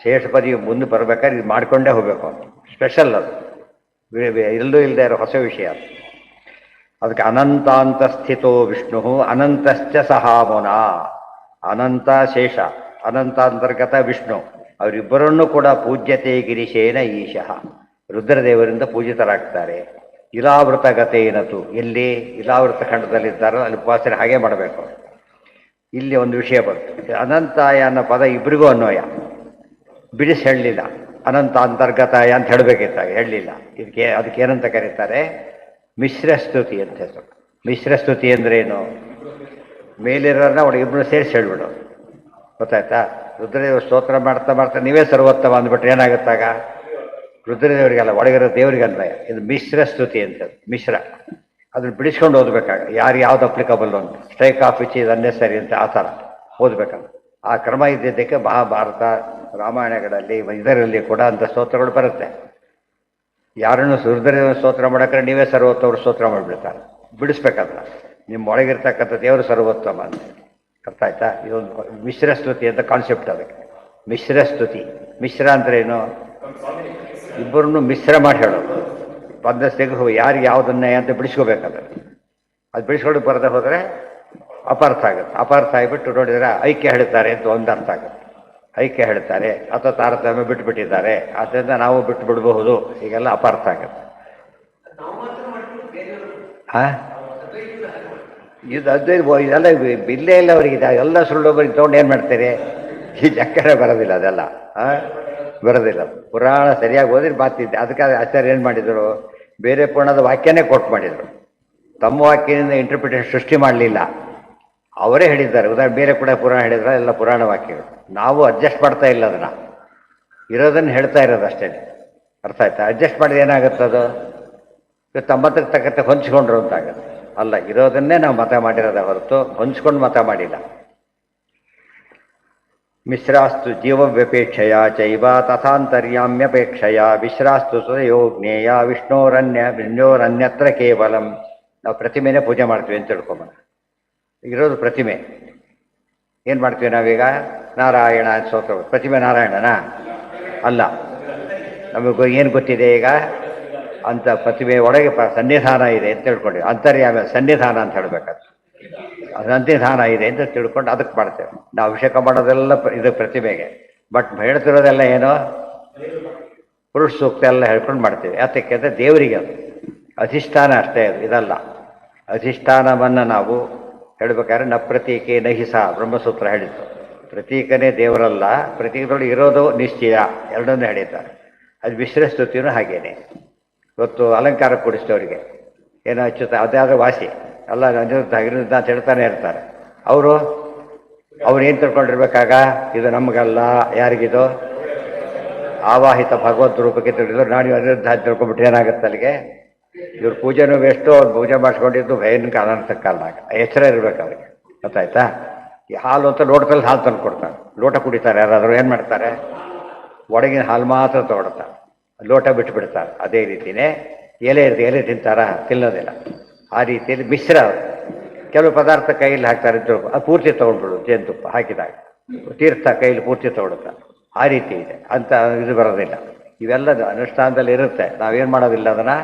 ಶೇಷಪದಿ ಮುಂದೆ ಬರ್ಬೇಕಾದ್ರೆ ಇದು ಮಾಡಿಕೊಂಡೇ ಹೋಗಬೇಕು. ಸ್ಪೆಷಲ್ ಅದು, ಎಲ್ಲೂ ಇಲ್ಲದೆ ಇರೋ ಹೊಸ ವಿಷಯ ಅದು. ಅದಕ್ಕೆ ಅನಂತಾಂತ ಸ್ಥಿತೋ ವಿಷ್ಣು ಅನಂತಶ್ಚ ಸಹ ಮುನ. ಅನಂತ ಶೇಷ, ಅನಂತಾಂತರ್ಗತ ವಿಷ್ಣು, ಅವರಿಬ್ಬರನ್ನೂ ಕೂಡ ಪೂಜ್ಯತೆ ಗಿರಿಶೇನ ಈಶಃ, ರುದ್ರದೇವರಿಂದ ಪೂಜಿತರಾಗ್ತಾರೆ. ಇಲಾವೃತ ಗತೇನತು, ಎಲ್ಲಿ ಇಲಾವೃತ ಖಂಡದಲ್ಲಿದ್ದಾರೋ ಅಲ್ಲಿ ಉಪಾಸನೆ ಹಾಗೆ ಮಾಡಬೇಕು. ಇಲ್ಲಿ ಒಂದು ವಿಷಯ ಬರುತ್ತೆ. ಅನಂತಾಯ ಅನ್ನೋ ಪದ ಇಬ್ಬರಿಗೂ ಅನ್ವಯ. ಬಿಡಿಸಿ ಹೇಳಲಿಲ್ಲ. ಅನಂತ ಅಂತರ್ಗತಾಯ ಅಂತ ಹೇಳಬೇಕಿತ್ತಾಗ ಹೇಳಲಿಲ್ಲ. ಅದಕ್ಕೇನಂತ ಕರೀತಾರೆ? ಮಿಶ್ರಸ್ತುತಿ ಅಂತ ಹೆಸರು. ಮಿಶ್ರಸ್ತುತಿ ಅಂದ್ರೇನು? ಮೇಲಿರೋರನ್ನ ಅವಳು ಇಬ್ಬರು ಸೇರಿಸಿ ಹೇಳ್ಬಿಡು, ಗೊತ್ತಾಯ್ತಾ? ರುದ್ರದೇವ ಸ್ತೋತ್ರ ಮಾಡ್ತಾ ನೀವೇ ಸರ್ವೋತ್ತಮ ಅಂದ್ಬಿಟ್ರೆ ಏನಾಗುತ್ತಾಗ? ರುದ್ರದೇವರಿಗೆಲ್ಲ, ಒಳಗಿರೋ ದೇವರಿಗೆ ಅನ್ವಯ. ಇದು ಮಿಶ್ರ ಸ್ತುತಿ ಅಂತ. ಮಿಶ್ರ ಅದನ್ನು ಬಿಡಿಸ್ಕೊಂಡು ಓದಬೇಕಾಗ ಯಾರು ಯಾವ್ದು ಅಪ್ಲಿಕಬಲ್ ಅಂತ strike of which is unnecessary ಅಂತ ಆ ಥರ ಓದಬೇಕಾಗ ಆ ಕ್ರಮ ಇದ್ದಿದ್ದಕ್ಕೆ ಮಹಾಭಾರತ ರಾಮಾಯಣಗಳಲ್ಲಿ ಇದರಲ್ಲಿ ಕೂಡ ಅಂಥ ಸ್ತೋತ್ರಗಳು ಬರುತ್ತೆ. ಯಾರನ್ನು ಸುರದರ ಸ್ತೋತ್ರ ಮಾಡೋಕ್ರೆ ನೀವೇ ಸರ್ವೋತ್ತವರು ಸ್ತೋತ್ರ ಮಾಡಿಬಿಡ್ತಾರೆ. ಬಿಡಿಸ್ಬೇಕಾದ್ರೆ ನಿಮ್ಮ ಒಳಗಿರ್ತಕ್ಕಂಥ ದೇವರು ಸರ್ವೋತ್ತಮ ಅಂತ ಅರ್ಥ ಆಯ್ತಾ. ಇದೊಂದು ಮಿಶ್ರ ಸ್ತುತಿ ಅಂತ ಕಾನ್ಸೆಪ್ಟ್ ಅದಕ್ಕೆ. ಮಿಶ್ರ ಸ್ತುತಿ, ಮಿಶ್ರ ಅಂದ್ರೆ ಏನು? ಇಬ್ಬರನ್ನು ಮಿಶ್ರ ಮಾಡಿ ಹೇಳೋದು. ಬಂದ ತೆಗೆದು ಯಾರಿಗೆ ಯಾವುದನ್ನೇ ಅಂತ ಬಿಡಿಸ್ಕೋಬೇಕಾದ್ರೆ ಅದು ಬಿಡಿಸ್ಕೊಂಡು ಬರದೆ ಹೋದರೆ ಅಪಾರ್ಥ ಆಗುತ್ತೆ. ಅಪಾರ್ಥ ಆಗಿಬಿಟ್ಟು ನೋಡಿದರೆ ಐಕ್ಯ ಹೇಳ್ತಾರೆ ಅಂತ ಒಂದು ಅರ್ಥ ಆಗುತ್ತೆ. ಐಕ್ಯ ಹೇಳ್ತಾರೆ ಅಥವಾ ತಾರತಮ್ಯ ಬಿಟ್ಟುಬಿಟ್ಟಿದ್ದಾರೆ, ಆದ್ದರಿಂದ ನಾವು ಬಿಟ್ಟು ಬಿಡಬಹುದು, ಹೀಗೆಲ್ಲ ಅಪಾರ್ಥ ಆಗುತ್ತೆ. ಹಾಂ, ಇದು ಇದೆಲ್ಲ ಬಿಲ್ಲೇ ಇಲ್ಲ ಅವರಿಗೆ. ಎಲ್ಲ ಸುಳ್ಳು ಬರೀ ತೊಗೊಂಡು ಏನು ಮಾಡ್ತಾರೆ? ಈ ಚಕ್ಕರೆ ಬರೋದಿಲ್ಲ, ಅದೆಲ್ಲ ಬರೋದಿಲ್ಲ. ಪುರಾಣ ಸರಿಯಾಗಿ ಓದಿದ್ರೆ ಮಾತಿದ್ದೆ. ಅದಕ್ಕೆ ಆಚಾರ್ಯ ಏನು ಮಾಡಿದರು? ಬೇರೆ ಪುರಾಣದ ವಾಕ್ಯನೇ ಕೊಟ್ಟು ಮಾಡಿದರು. ತಮ್ಮ ವಾಕ್ಯದಿಂದ ಇಂಟರ್ಪ್ರಿಟೇಷನ್ ಸೃಷ್ಟಿ ಮಾಡಲಿಲ್ಲ, ಅವರೇ ಹೇಳಿದ್ದಾರೆ. ಉದಾಹರಣೆ ಬೇರೆ ಕೂಡ ಪುರಾಣ ಹೇಳಿದ್ರೆ ಎಲ್ಲ ಪುರಾಣ ವಾಕ್ಯಗಳು. ನಾವು ಅಡ್ಜಸ್ಟ್ ಮಾಡ್ತಾ ಇಲ್ಲ, ಅದನ್ನು ಇರೋದನ್ನು ಹೇಳ್ತಾ ಇರೋದು ಅಷ್ಟೇ. ಅರ್ಥ ಆಯ್ತಾ? ಅಡ್ಜಸ್ಟ್ ಮಾಡಿದ್ರೆ ಏನಾಗುತ್ತದು? ತಮ್ಮತ್ರಕ್ಕೆ ತಕ್ಕಂತೆ ಹೊಂಚ್ಕೊಂಡ್ರು ಅಂತಾಗುತ್ತೆ. ಅಲ್ಲ, ಇರೋದನ್ನೇ ನಾವು ಮತ ಮಾಡಿರೋದ ಹೊರತು ಹೊಂಚ್ಕೊಂಡು ಮತ ಮಾಡಿಲ್ಲ. ಮಿಶ್ರಾಸ್ತು ಜೀವವ್ಯಪೇಕ್ಷೆಯ ಚೈವ ತಥಾಂತರ್ಯಾಮ್ಯಪೇಕ್ಷೆಯ ವಿಶ್ರಾಸ್ತು ಸ್ವಯೋಜ್ಞೇಯ ವಿಷ್ಣೋರನ್ಯತ್ರ ಕೇವಲಂ. ನಾವು ಪ್ರತಿಮೆನೇ ಪೂಜೆ ಮಾಡ್ತೀವಿ ಅಂತ ತಿಳ್ಕೊಂಬ. ಇರೋದು ಪ್ರತಿಮೆ. ಏನು ಮಾಡ್ತೀವಿ ನಾವೀಗ? ನಾರಾಯಣ ಸ್ತೋತ್ರ. ಪ್ರತಿಮೆ ನಾರಾಯಣನಾ? ಅಲ್ಲ. ನಮಗೆ ಏನು ಗೊತ್ತಿದೆ ಈಗ? ಅಂತ ಪ್ರತಿಮೆ ಒಳಗೆ ಸನ್ನಿಧಾನ ಇದೆ ಅಂತ ತಿಳ್ಕೊಂಡಿವಿ. ಅಂತರ್ಯಾಮ ಸನ್ನಿಧಾನ ಅಂತ ಹೇಳಬೇಕಾದ್ರೆ ಸನ್ನಿಧಾನ ಇದೆ ಅಂತ ತಿಳ್ಕೊಂಡು ಅದಕ್ಕೆ ಮಾಡ್ತೇವೆ ನಾವು. ಅಭಿಷೇಕ ಮಾಡೋದೆಲ್ಲ ಇದು ಪ್ರತಿಮೆಗೆ. ಬಟ್ ಹೇಳ್ತಿರೋದೆಲ್ಲ ಏನೋ ಪುರುಷ ಸೂಕ್ತ ಎಲ್ಲ ಹೇಳ್ಕೊಂಡು ಮಾಡ್ತೀವಿ. ಯಾತಕ್ಕೆ ಅಂದರೆ ದೇವರಿಗೆ ಅದು ಅಧಿಷ್ಠಾನ ಅಷ್ಟೇ. ಅದು ಇದಲ್ಲ. ಅಧಿಷ್ಠಾನವನ್ನು ನಾವು ಹೇಳಬೇಕಾದ್ರೆ ನ ಪ್ರತೀಕೆ ನಹಿಸ ಬ್ರಹ್ಮಸೂತ್ರ ಹೇಳಿತ್ತು. ಪ್ರತೀಕನೇ ದೇವರಲ್ಲ, ಪ್ರತೀಕದೊಳಗೆ ಇರೋದು ನಿಶ್ಚಯ, ಎರಡನ್ನೂ ಹೇಳಿದ್ದಾರೆ. ಅದು ಮಿಶ್ರ ಸ್ತುತಿಯೂ ಹಾಗೇನೆ. ಇವತ್ತು ಅಲಂಕಾರ ಕೊಡಿಸಿದವರಿಗೆ ಏನೋ ಹಚ್ಚುತ್ತೆ, ಅದಾದ ವಾಸಿ ಎಲ್ಲ ಅನಿರುದ್ಧ ಅನಿರುದ್ಧ ಅಂತ ಹೇಳ್ತಾನೆ ಇರ್ತಾರೆ. ಅವರು ಏನು ತಿಳ್ಕೊಂಡಿರ್ಬೇಕಾಗ? ಇದು ನಮಗಲ್ಲ. ಯಾರಿಗಿದು? ಆವಾಹಿತ ಭಗವದ್ ರೂಪಕ್ಕೆ ತಿಳಿದ್ರು. ನಾನು ಅನಿರುದ್ಧ ಅಂತ ತಿಳ್ಕೊಂಡ್ಬಿಟ್ಟು ಏನಾಗುತ್ತೆ ಅಲ್ಲಿಗೆ? ಇವ್ರ ಪೂಜೆನೂ ವೇಸ್ಟು, ಅವ್ರು ಪೂಜೆ ಮಾಡಿಸ್ಕೊಂಡಿದ್ದು ಭಯಂಕ ಅನರ್ಥಕ್ಕೆ ಕಾರಣ ಆಗ. ಎಚ್ಚರ ಇರಬೇಕು ಅವ್ರಿಗೆ. ಗೊತ್ತಾಯ್ತಾ? ಈ ಹಾಲು ಅಂತ ಲೋಟದಲ್ಲಿ ಹಾಲು ತಂದು ಕೊಡ್ತಾರೆ. ಲೋಟ ಕುಡಿತಾರೆ ಯಾರಾದರೂ, ಏನು ಮಾಡ್ತಾರೆ? ಒಳಗಿನ ಹಾಲು ಮಾತ್ರ ತೊಗೊಡ್ತಾರೆ, ಲೋಟ ಬಿಟ್ಟು ಬಿಡ್ತಾರೆ. ಅದೇ ರೀತಿಯೇ ಎಲೆ ಇರ್ತದೆ, ಎಲೆ ತಿಂತಾರ? ತಿನ್ನೋದಿಲ್ಲ. ಆ ರೀತಿಯಲ್ಲಿ ಮಿಶ್ರ. ಕೆಲವು ಪದಾರ್ಥ ಕೈಯಲ್ಲಿ ಹಾಕ್ತಾರೆ, ಅದು ಪೂರ್ತಿ ತೊಗೊಂಡ್ಬಿಡು. ಜೇನುತುಪ್ಪ ಹಾಕಿದಾಗ ತೀರ್ಥ ಕೈಯಲ್ಲಿ ಪೂರ್ತಿ ತೊಗೊಳುತ್ತಾರೆ. ಆ ರೀತಿ ಇದೆ ಅಂತ ಇದು ಬರೋದಿಲ್ಲ. ಇವೆಲ್ಲ ಅನುಷ್ಠಾನದಲ್ಲಿ ಇರುತ್ತೆ. ನಾವೇನು ಮಾಡೋದಿಲ್ಲ, ಅದನ್ನು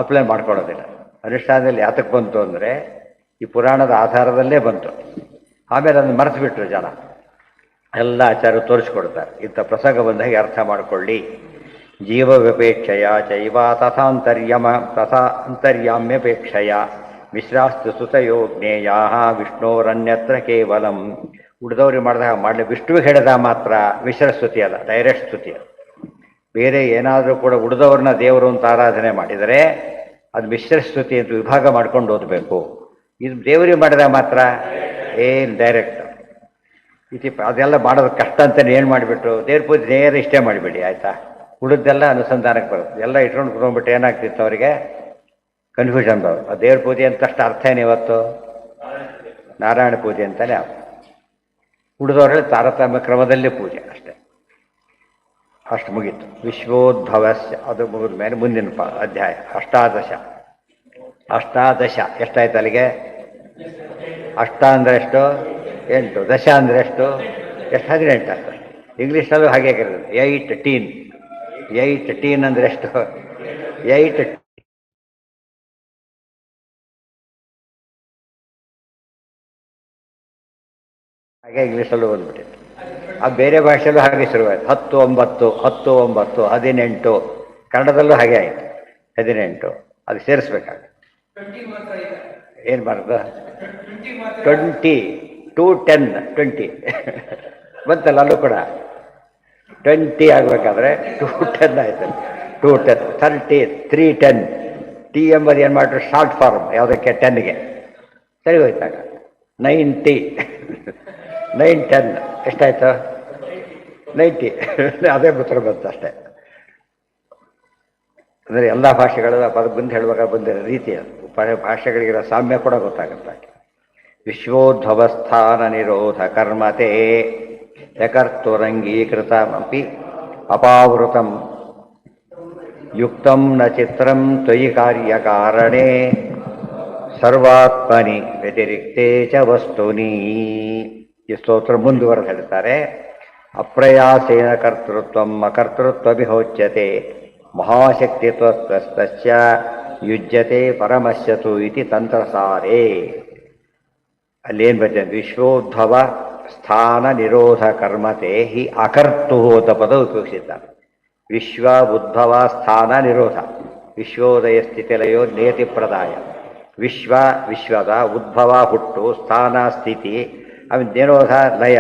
ಅಪ್ಲೈ ಮಾಡ್ಕೊಳ್ಳೋದಿಲ್ಲ. ಅನುಷ್ಠಾನದಲ್ಲಿ ಯಾತಕ್ಕೆ ಬಂತು ಅಂದರೆ ಈ ಪುರಾಣದ ಆಧಾರದಲ್ಲೇ ಬಂತು. ಆಮೇಲೆ ಅದನ್ನು ಮರೆತು ಬಿಟ್ಟರು ಜನ. ಎಲ್ಲ ಆಚಾರ್ಯರು ತೋರಿಸ್ಕೊಡ್ತಾರೆ. ಇಂಥ ಪ್ರಸಂಗ ಬಂದಾಗ ಅರ್ಥ ಮಾಡಿಕೊಳ್ಳಿ. ಜೀವವ್ಯಪೇಕ್ಷೆಯ ಚೈವ ತಥಾಂತರ್ಯಾಮ್ಯಪೇಕ್ಷೆಯ ಮಿಶ್ರಾಸ್ತು ಸುತಯೋ ಜ್ಞೇಯ ವಿಷ್ಣೋರನ್ಯತ್ರ ಕೇವಲಂ. ಉಳಿದವ್ರಿಗೆ ಮಾಡಿದಾಗ ಮಾಡಲಿ. ವಿಷ್ಣುವಿಗೆ ಹೇಳಿದ ಮಾತ್ರ ಮಿಶ್ರ ಸ್ತುತಿ ಅಲ್ಲ, ಡೈರೆಕ್ಟ್ ಸ್ತುತಿ. ಬೇರೆ ಏನಾದರೂ ಕೂಡ ಉಳಿದವ್ರನ್ನ ದೇವರು ಅಂತ ಆರಾಧನೆ ಮಾಡಿದರೆ ಅದು ಮಿಶ್ರ ಸ್ತುತಿ ಅಂತ ವಿಭಾಗ ಮಾಡ್ಕೊಂಡು ಓದಬೇಕು. ಇದು ದೇವರಿಗೆ ಮಾಡಿದಾಗ ಮಾತ್ರ ಏನು ಡೈರೆಕ್ಟ್ ಇತಿ. ಅದೆಲ್ಲ ಮಾಡೋದು ಕಷ್ಟ ಅಂತಲೇ ಏನು ಮಾಡಿಬಿಟ್ಟು ದೇವ್ರ ಪೂಜೆ ನೇರ ಇಷ್ಟೇ ಮಾಡಿಬಿಡಿ, ಆಯಿತಾ? ಉಳಿದೆಲ್ಲ ಅನುಸಂಧಾನಕ್ಕೆ ಬರುತ್ತೆ. ಎಲ್ಲ ಇಟ್ಕೊಂಡು ಕುತ್ಕೊಂಡ್ಬಿಟ್ಟು ಏನಾಗ್ತಿತ್ತು ಅವರಿಗೆ? ಕನ್ಫ್ಯೂಷನ್ ಬರೋದು. ಆ ದೇವ್ರ ಪೂಜೆ ಅಂತಷ್ಟು ಅರ್ಥ ಏನು ಇವತ್ತು? ನಾರಾಯಣ ಪೂಜೆ ಅಂತಲೇ ಅದು. ಉಳಿದವರಲ್ಲಿ ತಾರತಮ್ಯ ಕ್ರಮದಲ್ಲಿ ಪೂಜೆ ಅಷ್ಟೇ. ಅಷ್ಟು ಮುಗೀತು. ವಿಶ್ವೋದ್ಭವಸ್ಯ ಅದು ಮುಗಿದ ಮೇಲೆ ಮುಂದಿನ ಅಧ್ಯಾಯ ಅಷ್ಟಾದಶ. ಎಷ್ಟಾಯ್ತು ಅಲ್ಲಿಗೆ? ಅಷ್ಟ ಅಂದರೆ ಎಷ್ಟು? 8. ದಶ ಅಂದರೆ ಎಷ್ಟು? 18 ಆಗ್ತದೆ. ಇಂಗ್ಲೀಷ್ನಲ್ಲೂ ಹಾಗೆ ಕರೀತಾರೆ. 8 ಟೀನ್ ಅಂದರೆ ಎಷ್ಟು? 8 ಹಾಗೆ ಇಂಗ್ಲೀಷಲ್ಲೂ ಬಂದ್ಬಿಟ್ಟಿತ್ತು. ಆ ಬೇರೆ ಭಾಷೆಯಲ್ಲೂ ಹಾಗೆ ಶುರುವಾಯಿತು. 10, 9, 10, 9, 18. ಕನ್ನಡದಲ್ಲೂ ಹಾಗೆ ಆಯಿತು 18. ಅದು ಸೇರಿಸ್ಬೇಕಾಗ ಏನು ಮಾಡೋದು? 20 to 10 20 ಬಂತಲ್ಲ, ಅಲ್ಲೂ ಕೂಡ 20 ಆಗಬೇಕಾದ್ರೆ 210 ಆಯ್ತು. 210 30 310. ಟಿ ಎಂಬುದು ಏನು ಮಾಡಿದ್ರು? Short form. ಯಾವುದಕ್ಕೆ? 10ಗೆ ಸರಿ ಹೋಯ್ತಾಗ 90 9 10 ಎಷ್ಟಾಯ್ತು? 90. ಅದೇ ಉತ್ತರ ಬಂತು ಅಷ್ಟೇ. ಅಂದರೆ ಎಲ್ಲ ಭಾಷೆಗಳು ಪದ ಬಂದು ಹೇಳುವಾಗ ಬಂದಿರೋ ರೀತಿ ಅದು. ಭಾಷೆಗಳಿಗಿರೋ ಸಾಮ್ಯ ಕೂಡ ಗೊತ್ತಾಗುತ್ತೆ. ವಿಶ್ವೋದ್ಭವಸ್ಥಾನ ನಿರೋಧ ಕರ್ಮತೆ ಯಕರ್ತುರಂಗೀಕೃತಮಪಿ ಅಪಾವೃತಂ ಯುಕ್ತಂ ನ ಚಿತ್ರಂ ತ್ವಯಿ ಕಾರ್ಯಕಾರಣೇ ಸರ್ವಾತ್ಮನಿ ವ್ಯತಿರಿಕ್ತೇ ಚ ವಸ್ತುನಿ. ಈ ಸ್ತೋತ್ರ ಮುಂದುವರೆದು ಹೇಳ್ತಾರೆ. ಅಪ್ರಯಾಸೇನ ಕರ್ತೃತ್ವಂ ಅಕರ್ತೃತ್ವವಿಹೋಚ್ಯತೆ ಮಹಾಶಕ್ತಿತ್ವಸ್ತಸ್ಯ ಯುಜ್ಯತೆ ಪರಮಸ್ಯತು ಇತಿ ತಂತ್ರಸಾರೇ. ಅಲ್ಲೇನು ಬರ್ತದೆ? ವಿಶ್ವೋದ್ಭವ ಸ್ಥಾನ ನಿರೋಧ ಕರ್ಮತೆ ಹಿ ಅಕರ್ತು ಅಂತ ಪದ ಉಪಯೋಗಿಸಿದ್ದಾರೆ. ವಿಶ್ವ ಉದ್ಭವ ಸ್ಥಾನ ನಿರೋಧ, ವಿಶ್ವೋದಯ ಸ್ಥಿತಿಲಯೋ ನೇತಿ ಪ್ರದಾಯ. ವಿಶ್ವ ವಿಶ್ವದ, ಉದ್ಭವ ಹುಟ್ಟು, ಸ್ಥಾನ ಸ್ಥಿತಿ, ಅವನ ನಿರೋಧ ಲಯ,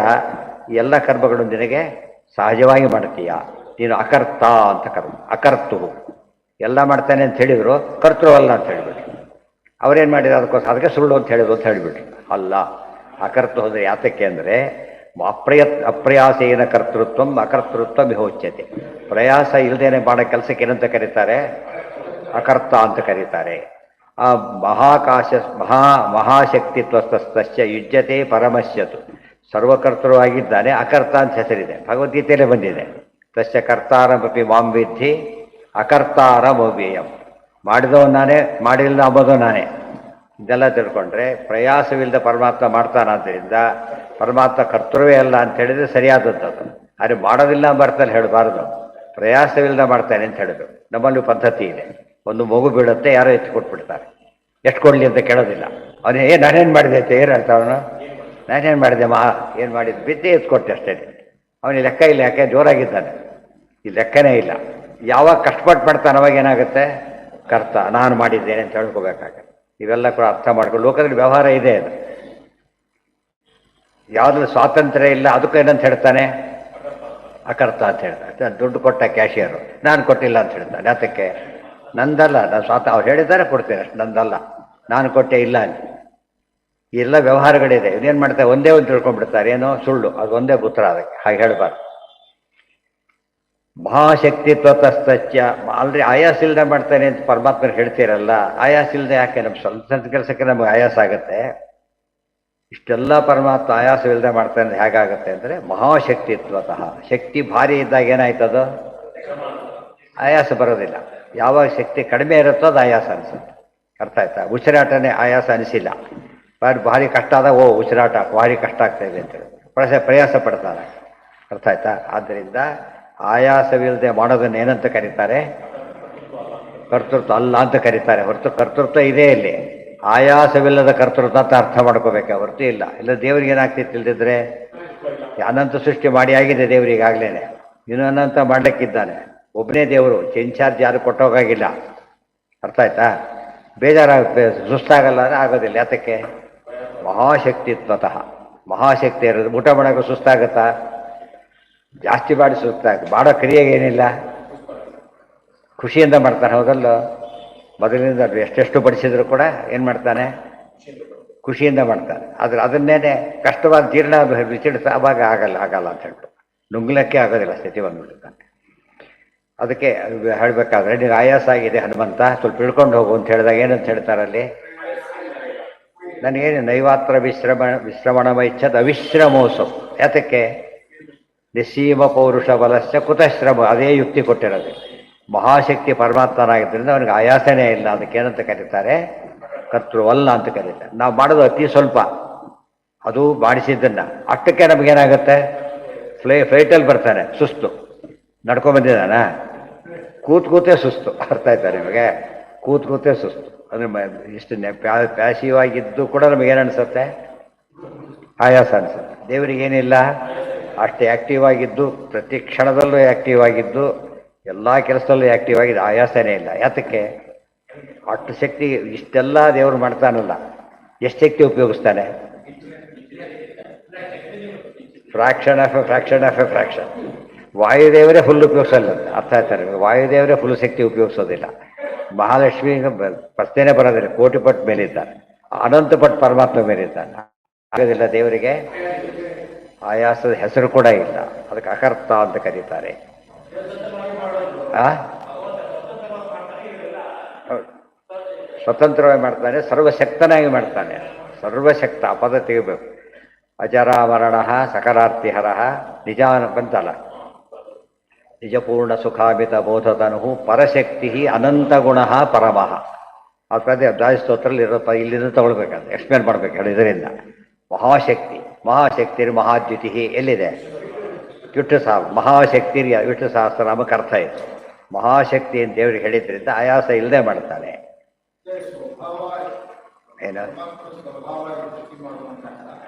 ಎಲ್ಲ ಕರ್ಮಗಳು ನಿನಗೆ ಸಹಜವಾಗಿ ಮಾಡ್ತೀಯ. ನೀನು ಅಕರ್ತ ಅಂತ ಕರ್ಮ. ಅಕರ್ತು ಎಲ್ಲ ಮಾಡ್ತಾನೆ ಅಂತ ಹೇಳಿದ್ರು, ಕರ್ತೃವಲ್ಲ ಅಂತ ಹೇಳಿಬಿಟ್ರು. ಅವ್ರೇನು ಮಾಡಿದ್ರು? ಅದಕ್ಕೆ ಸುಳ್ಳು ಅಂತ ಹೇಳಿದ್ರು ಅಂತ ಹೇಳಿಬಿಟ್ರು. ಅಲ್ಲ, ಅಕರ್ತು ಅಂದರೆ ಯಾತಕ್ಕೆ ಅಂದರೆ ಅಪ್ರಯಾಸೇನ ಕರ್ತೃತ್ವಂ ಅಕರ್ತೃತ್ವ ವಿಹೋಚ್ಯತೆ. ಪ್ರಯಾಸ ಇಲ್ಲದೇನೆ ಮಾಡೋ ಕೆಲಸಕ್ಕೆ ಏನಂತ ಕರೀತಾರೆ? ಅಕರ್ತ ಅಂತ ಕರೀತಾರೆ. ಆ ಮಹಾಶಕ್ತಿತ್ವಸ್ತಸ್ಯ ಯುಜ್ಯತೆ ಪರಮಸ್ಯತು, ಸರ್ವಕರ್ತೃವಾಗಿದ್ದಾನೆ, ಅಕರ್ತ ಅಂತ ಹೆಸರಿದೆ, ಭಗವದ್ಗೀತೆಯಲ್ಲೇ ಬಂದಿದೆ. ತಸ್ಯ ಕರ್ತಾರಮಪಿ ಮಾಂ ವಿದ್ಧಿ ಅಕರ್ತಾರಮವ್ಯಯಂ. ಮಾಡಿದವನು ನಾನೇ, ಮಾಡಿಲ್ಲ ಅಂಬೋದು ನಾನೇ. ಇದೆಲ್ಲ ತಿಳ್ಕೊಂಡ್ರೆ ಪ್ರಯಾಸವಿಲ್ಲದ ಪರಮಾತ್ಮ ಮಾಡ್ತಾನಾದ್ದರಿಂದ ಪರಮಾತ್ಮ ಕರ್ತೃವೇ ಅಲ್ಲ ಅಂತ ಹೇಳಿದ್ರೆ ಸರಿಯಾದದ್ದು. ಆದರೆ ಮಾಡೋದಿಲ್ಲ ಬರ್ತಲ್ಲಿ ಹೇಳಬಾರ್ದು, ಪ್ರಯಾಸವಿಲ್ಲದ ಮಾಡ್ತಾನೆ ಅಂತ ಹೇಳಬೇಕು. ನಮ್ಮಲ್ಲೂ ಪದ್ಧತಿ ಇದೆ. ಒಂದು ಮಗು ಬೀಳುತ್ತೆ, ಯಾರೋ ಎತ್ತಿ ಕೊಟ್ಬಿಡ್ತಾರೆ. ಎಷ್ಟು ಕೊಡಲಿ ಅಂತ ಕೇಳೋದಿಲ್ಲ. ಅವನೇ ನಾನೇನು ಮಾಡಿದೆ ಅಂತ ಏನು ಹೇಳ್ತಾ ಅವನು? ನಾನೇನು ಮಾಡಿದೆ ಏನು ಮಾಡಿದ್ದು? ಬಿದ್ದೆ ಎತ್ಕೊಟ್ಟೆ ಅಷ್ಟೇ. ಅವನಿಗೆ ಲೆಕ್ಕ ಇಲ್ಲ, ಯಾಕೆ ಜೋರಾಗಿದ್ದಾನೆ, ಈ ಲೆಕ್ಕನೇ ಇಲ್ಲ. ಯಾವಾಗ ಕಷ್ಟಪಟ್ಟು ಮಾಡ್ತಾನೆ ಅವಾಗ ಏನಾಗುತ್ತೆ? ಕರ್ತ, ನಾನು ಮಾಡಿದ್ದೇನೆ ಅಂತ ಹೇಳ್ಕೋಬೇಕಾಗತ್ತೆ. ಇವೆಲ್ಲ ಕೂಡ ಅರ್ಥ ಮಾಡ್ಕೊಂಡು ಲೋಕದಲ್ಲಿ ವ್ಯವಹಾರ ಇದೆ. ಅದು ಯಾವುದ್ರಲ್ಲಿ ಸ್ವಾತಂತ್ರ್ಯ ಇಲ್ಲ, ಅದಕ್ಕೂ ಏನಂತ ಹೇಳ್ತಾನೆ? ಅಕರ್ತ ಅಂತ ಹೇಳ್ತಾರೆ. ದುಡ್ಡು ಕೊಟ್ಟ ಕ್ಯಾಶಿಯರು ನಾನು ಕೊಟ್ಟಿಲ್ಲ ಅಂತ ಹೇಳ್ತಾನೆ. ಯಾತಕ್ಕೆ? ನಂದಲ್ಲ, ನಾನು ಅವ್ರು ಹೇಳಿದ್ದಾರೆ ಕೊಡ್ತೇನೆ ಅಷ್ಟು, ನಂದಲ್ಲ, ನಾನು ಕೊಟ್ಟೆ ಇಲ್ಲ ಅಲ್ಲಿ. ಎಲ್ಲ ವ್ಯವಹಾರಗಳಿದೆ. ಇದೇನು ಮಾಡ್ತಾರೆ? ಒಂದೇ ಒಂದು ತಿಳ್ಕೊಂಡ್ಬಿಡ್ತಾರೆ, ಏನೋ ಸುಳ್ಳು, ಅದು ಒಂದೇ ಉತ್ತರ. ಅದಕ್ಕೆ ಹಾಗೆ ಹೇಳಬಾರ್ದು. ಮಹಾಶಕ್ತಿತ್ವತಸ್ತತ್ಯ, ಆಲ್ರೆಡಿ ಆಯಾಸ ಇಲ್ಲದೆ ಮಾಡ್ತಾನೆ ಅಂತ ಪರಮಾತ್ಮರು ಹೇಳ್ತೀರಲ್ಲ, ಆಯಾಸ ಇಲ್ಲದೆ ಯಾಕೆ? ನಮ್ಮ ಸ್ವಲ್ಪ ಕೆಲಸಕ್ಕೆ ನಮಗೆ ಆಯಾಸ ಆಗುತ್ತೆ. ಇಷ್ಟೆಲ್ಲ ಪರಮಾತ್ಮ ಆಯಾಸವಿಲ್ಲದೆ ಮಾಡ್ತಾನೆ ಹೇಗಾಗುತ್ತೆ ಅಂದರೆ ಮಹಾಶಕ್ತಿತ್ವತಃ. ಶಕ್ತಿ ಭಾರಿ ಇದ್ದಾಗ ಏನಾಯ್ತದು? ಆಯಾಸ ಬರೋದಿಲ್ಲ. ಯಾವಾಗ ಶಕ್ತಿ ಕಡಿಮೆ ಇರುತ್ತೋ ಅದು ಆಯಾಸ ಅನಿಸುತ್ತೆ. ಅರ್ಥ ಆಯ್ತಾ? ಉಸಿರಾಟನೇ ಆಯಾಸ ಅನಿಸಿಲ್ಲ, ಭಾರಿ ಕಷ್ಟ ಆದಾಗ ಉಸಿರಾಟ ಭಾರಿ ಕಷ್ಟ ಆಗ್ತಾ ಇದೆ ಅಂತೇಳಿ ಪ್ರಯಾಸ ಪಡ್ತಾನೆ. ಅರ್ಥ ಆಯ್ತಾ? ಆದ್ದರಿಂದ ಆಯಾಸವಿಲ್ಲದೆ ಮಾಡೋದನ್ನು ಏನಂತ ಕರೀತಾರೆ? ಕರ್ತೃತ್ವ ಅಲ್ಲ ಅಂತ ಕರೀತಾರೆ. ಹೊರತು ಕರ್ತೃತ್ವ ಇದೆ ಇಲ್ಲಿ, ಆಯಾಸವಿಲ್ಲದ ಕರ್ತೃತ್ವ ಅಂತ ಅರ್ಥ ಮಾಡ್ಕೋಬೇಕೆ ಹೊರತು ಇಲ್ಲ. ಇಲ್ಲ ದೇವರಿಗೆ ಏನಾಗ್ತಿತ್ತು ಇಲ್ದಿದ್ರೆ? ಅನಂತ ಸೃಷ್ಟಿ ಮಾಡಿ ಆಗಿದೆ ದೇವರಿಗಾಗಲೇ, ಇನ್ನು ಅನಂತ ಮಾಡ್ಲಿಕ್ಕಿದ್ದಾನೆ. ಒಬ್ಬನೇ ದೇವರು, ಇನ್ಚಾರ್ಜ್ ಯಾರು ಕೊಟ್ಟೋಗಾಗಿಲ್ಲ. ಅರ್ಥ ಆಯ್ತಾ? ಬೇಜಾರಾಗುತ್ತೆ, ಸುಸ್ತಾಗಲ್ಲ ಅಂದರೆ ಆಗೋದಿಲ್ಲ. ಯಾತಕ್ಕೆ? ಮಹಾಶಕ್ತಿತ್ವತಃ. ಮಹಾಶಕ್ತಿ ಇರೋದು. ಊಟ ಮಾಡೋಕೆ ಸುಸ್ತಾಗತ್ತಾ? ಜಾಸ್ತಿ ಮಾಡಿ ಸುಸ್ತಾಗ ಮಾಡೋ ಕ್ರಿಯೆಗೆ ಏನಿಲ್ಲ, ಖುಷಿಯಿಂದ ಮಾಡ್ತಾನೆ. ಹೌದಲ್ಲ? ಮೊದಲಿನಿಂದ ಎಷ್ಟೆಷ್ಟು ಬಡಿಸಿದ್ರು ಕೂಡ ಏನು ಮಾಡ್ತಾನೆ? ಖುಷಿಯಿಂದ ಮಾಡ್ತಾನೆ. ಆದರೆ ಅದನ್ನೇನೆ ಕಷ್ಟವಾದ ಜೀರ್ಣ ವಿಚಿಡಿಸ ಅವಾಗ ಆಗಲ್ಲ ಅಂತ ಹೇಳ್ಬಿಟ್ಟು ನುಂಗ್ಲಕ್ಕೆ ಆಗೋದಿಲ್ಲ, ಸ್ಥಿತಿ ಬಂದ್ಬಿಡ್ತಾನೆ. ಅದಕ್ಕೆ ಹೇಳಬೇಕಾದ್ರೆ ನೀನು ಆಯಾಸ ಆಗಿದೆ ಹನುಮಂತ, ಸ್ವಲ್ಪ ಇಳ್ಕೊಂಡು ಹೋಗು ಅಂತ ಹೇಳಿದಾಗ ಏನಂತ ಹೇಳ್ತಾರಲ್ಲಿ? ನನಗೇನು ನೈವಾತ್ರ ವಿಶ್ರಮಣಮೈಚ್ಛದ ಅವಿಶ್ರಮೋಸು. ಯಾತಕ್ಕೆ? ನಿಸ್ಸೀಮ ಪೌರುಷ ಬಲಶ್ಚ ಕುತಶ್ರಮ. ಅದೇ ಯುಕ್ತಿ ಕೊಟ್ಟಿರೋದು. ಮಹಾಶಕ್ತಿ ಪರಮಾತ್ಮನಾಗಿದ್ದರಿಂದ ಅವನಿಗೆ ಆಯಾಸನೇ ಇಲ್ಲ. ಅದಕ್ಕೇನಂತ ಕರೀತಾರೆ? ಕರ್ತೃವಲ್ಲ ಅಂತ ಕರೀತಾರೆ. ನಾವು ಮಾಡೋದು ಅತಿ ಸ್ವಲ್ಪ, ಅದು ಮಾಡಿಸಿದ್ದನ್ನು ಅಷ್ಟಕ್ಕೆ ನಮಗೇನಾಗುತ್ತೆ? ಫ್ಲೈಟಲ್ಲಿ ಬರ್ತಾನೆ, ಸುಸ್ತು. ನಡ್ಕೊಂಡ್ಬಂದಿದ್ದಾನ, ಕೂತೇ ಸುಸ್ತು. ಅರ್ಥ ಆಯ್ತಾ ನಿಮಗೆ? ಕೂತೇ ಸುಸ್ತು. ಅಂದರೆ ಇಷ್ಟು ಪ್ಯಾಸಿವಾಗಿದ್ದು ಕೂಡ ನಮಗೇನು ಅನಿಸುತ್ತೆ? ಆಯಾಸ ಅನಿಸುತ್ತೆ. ದೇವರಿಗೇನಿಲ್ಲ, ಅಷ್ಟು ಆ್ಯಕ್ಟಿವ್ ಆಗಿದ್ದು, ಪ್ರತಿ ಕ್ಷಣದಲ್ಲೂ ಆ್ಯಕ್ಟಿವ್ ಆಗಿದ್ದು, ಎಲ್ಲ ಕೆಲಸದಲ್ಲೂ ಆ್ಯಕ್ಟಿವ್ ಆಗಿದ್ದು, ಆಯಾಸನೇ ಇಲ್ಲ. ಯಾತಕ್ಕೆ? ಅಷ್ಟು ಶಕ್ತಿ ಇಷ್ಟೆಲ್ಲ ದೇವರು ಮಾಡ್ತಾನಲ್ಲ, ಎಷ್ಟು ಶಕ್ತಿ ಉಪಯೋಗಿಸ್ತಾನೆ? Fraction of a fraction. ವಾಯುದೇವರೇ ಫುಲ್ ಉಪಯೋಗಿಸಲ್ಲ. ಅರ್ಥ ಆಯ್ತಾರೆ? ವಾಯುದೇವರೇ ಫುಲ್ ಶಕ್ತಿ ಉಪಯೋಗಿಸೋದಿಲ್ಲ. ಮಹಾಲಕ್ಷ್ಮಿ ಪ್ರಶ್ನೆನೇ ಬರೋದಿಲ್ಲ, ಕೋಟಿ ಪಟ್ಟು ಮೇಲಿದ್ದಾನೆ, ಅನಂತ ಪಟ್ಟು ಪರಮಾತ್ಮ ಮೇಲಿದ್ದಾನೆ. ಆಗೋದಿಲ್ಲ ದೇವರಿಗೆ. ಆಯಾಸದ ಹೆಸರು ಕೂಡ ಇಲ್ಲ. ಅದಕ್ಕೆ ಅಕರ್ತ ಅಂತ ಕರೀತಾರೆ. ಸ್ವತಂತ್ರವಾಗಿ ಮಾಡ್ತಾನೆ, ಸರ್ವಶಕ್ತನಾಗಿ ಮಾಡ್ತಾನೆ. ಸರ್ವಶಕ್ತ ಆ ಪದ ತೆಗಿಬೇಕು. ಅಜರಾಮರಣ ಸಕರಾರ್ತಿಹರ ನಿಜಾನ ಬಂತಲ್ಲ, ನಿಜಪೂರ್ಣ ಸುಖಾಮಿತ ಬೋಧತನು ಪರಶಕ್ತಿ ಅನಂತ ಗುಣ ಪರಮಃ. ಆ ಪದ ದ್ವಾದಶೋತ್ತರಲ್ಲಿ ಇರೋ ಇಲ್ಲಿಂದ ತಗೊಳ್ಬೇಕಾದ್ರೆ ಎಕ್ಸ್ಪ್ಲೇನ್ ಮಾಡ್ಬೇಕು ಹೇಳಿ. ಇದರಿಂದ ಮಹಾಶಕ್ತಿ, ಮಹಾಶಕ್ತಿ ಮಹಾದ್ಯುತಿ ಎಲ್ಲಿದೆ? ವಿಷ್ಣು ಸಹಸ್ರ ಮಹಾಶಕ್ತಿ ವಿಷ್ಣು ಸಹಸ್ರನಾಮಕ್ಕೆ ಅರ್ಥ ಇದೆ. ಮಹಾಶಕ್ತಿ ಅಂತ ದೇವರಿಗೆ ಹೇಳಿದ್ರಿಂದ ಆಯಾಸ ಇಲ್ಲದೆ ಮಾಡ್ತಾನೆ. ಏನು?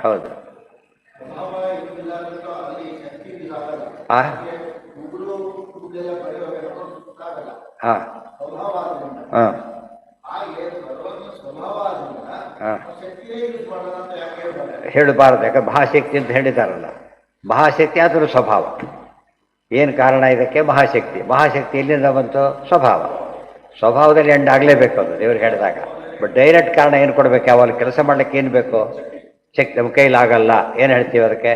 ಹೌದು. ಹಾಂ ಹಾಂ ಹಾಂ ಹೇಳಬಾರದು. ಯಾಕಂದ್ರೆ ಮಹಾಶಕ್ತಿ ಅಂತ ಹೇಳಿದಾರಲ್ಲ, ಮಹಾಶಕ್ತಿ ಅದರ ಸ್ವಭಾವ. ಏನು ಕಾರಣ ಇದಕ್ಕೆ? ಮಹಾಶಕ್ತಿ. ಮಹಾಶಕ್ತಿ ಎಲ್ಲಿಂದ ಬಂತು? ಸ್ವಭಾವ. ಸ್ವಭಾವದಲ್ಲಿ ಎಂಡ್ ಆಗಲೇಬೇಕು ಅದು ದೇವ್ರಿಗೆ ಹೇಳಿದಾಗ. ಬಟ್ ಡೈರೆಕ್ಟ್ ಕಾರಣ ಏನು ಕೊಡಬೇಕು? ಯಾವಾಗ ಕೆಲಸ ಮಾಡ್ಲಿಕ್ಕೆ ಏನು ಬೇಕು? ಶಕ್ತಿ. ನಮ್ಮ ಕೈಲಾಗಲ್ಲ ಏನು ಹೇಳ್ತೀವಿ ಅದಕ್ಕೆ?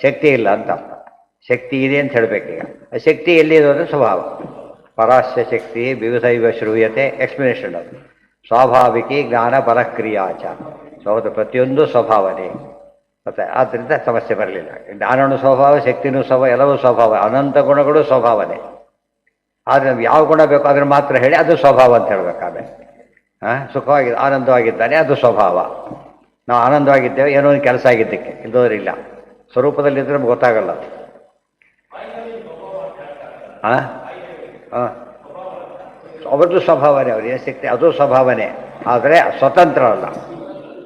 ಶಕ್ತಿ ಇಲ್ಲ ಅಂತ ಅರ್ಥ. ಶಕ್ತಿ ಇದೆ ಅಂತ ಹೇಳಬೇಕೀಗ. ಶಕ್ತಿ ಎಲ್ಲಿದೆ ಅಂದರೆ ಸ್ವಭಾವ. ಪರಾಶ್ಯ ಶಕ್ತಿ ವಿವಿಧೈವ ಶ್ರೂಯತೆ ಎಕ್ಸ್ಪ್ಲನೇಷನ್ ಅದು. ಸ್ವಾಭಾವಿಕಿ ಜ್ಞಾನ ಪರಕ್ರಿಯಾಚ. ಹೌದು, ಪ್ರತಿಯೊಂದು ಸ್ವಭಾವನೆ. ಮತ್ತೆ ಆದ್ದರಿಂದ ಸಮಸ್ಯೆ ಬರಲಿಲ್ಲ. ಜ್ಞಾನನೂ ಸ್ವಭಾವ, ಶಕ್ತಿನೂ ಸ್ವಭಾವ, ಎಲ್ಲವೂ ಸ್ವಭಾವ. ಅನಂತ ಗುಣಗಳು ಸ್ವಭಾವನೆ. ಆದರೆ ನಮ್ಗೆ ಯಾವ ಗುಣ ಬೇಕೋ ಅದನ್ನು ಮಾತ್ರ ಹೇಳಿ ಅದು ಸ್ವಭಾವ ಅಂತ ಹೇಳಬೇಕಾದ್ರೆ. ಸುಖವಾಗಿ ಆನಂದವಾಗಿದ್ದಾನೆ ಅದು ಸ್ವಭಾವ. ನಾವು ಆನಂದವಾಗಿದ್ದೇವೆ ಏನೋ ಒಂದು ಕೆಲಸ ಆಗಿದ್ದಕ್ಕೆ, ಇಲ್ಲೋದ್ರಿಲ್ಲ. ಸ್ವರೂಪದಲ್ಲಿದ್ದರೆ ನಮ್ಗೆ ಗೊತ್ತಾಗಲ್ಲ ಅದು. ಹಾಂ ಹಾಂ ಅವ್ರದ್ದು ಸ್ವಭಾವನೆ. ಅವ್ರು ಏನು ಶಕ್ತಿ ಅದು ಸ್ವಭಾವನೆ. ಆದರೆ ಸ್ವತಂತ್ರ ಅಲ್ಲ.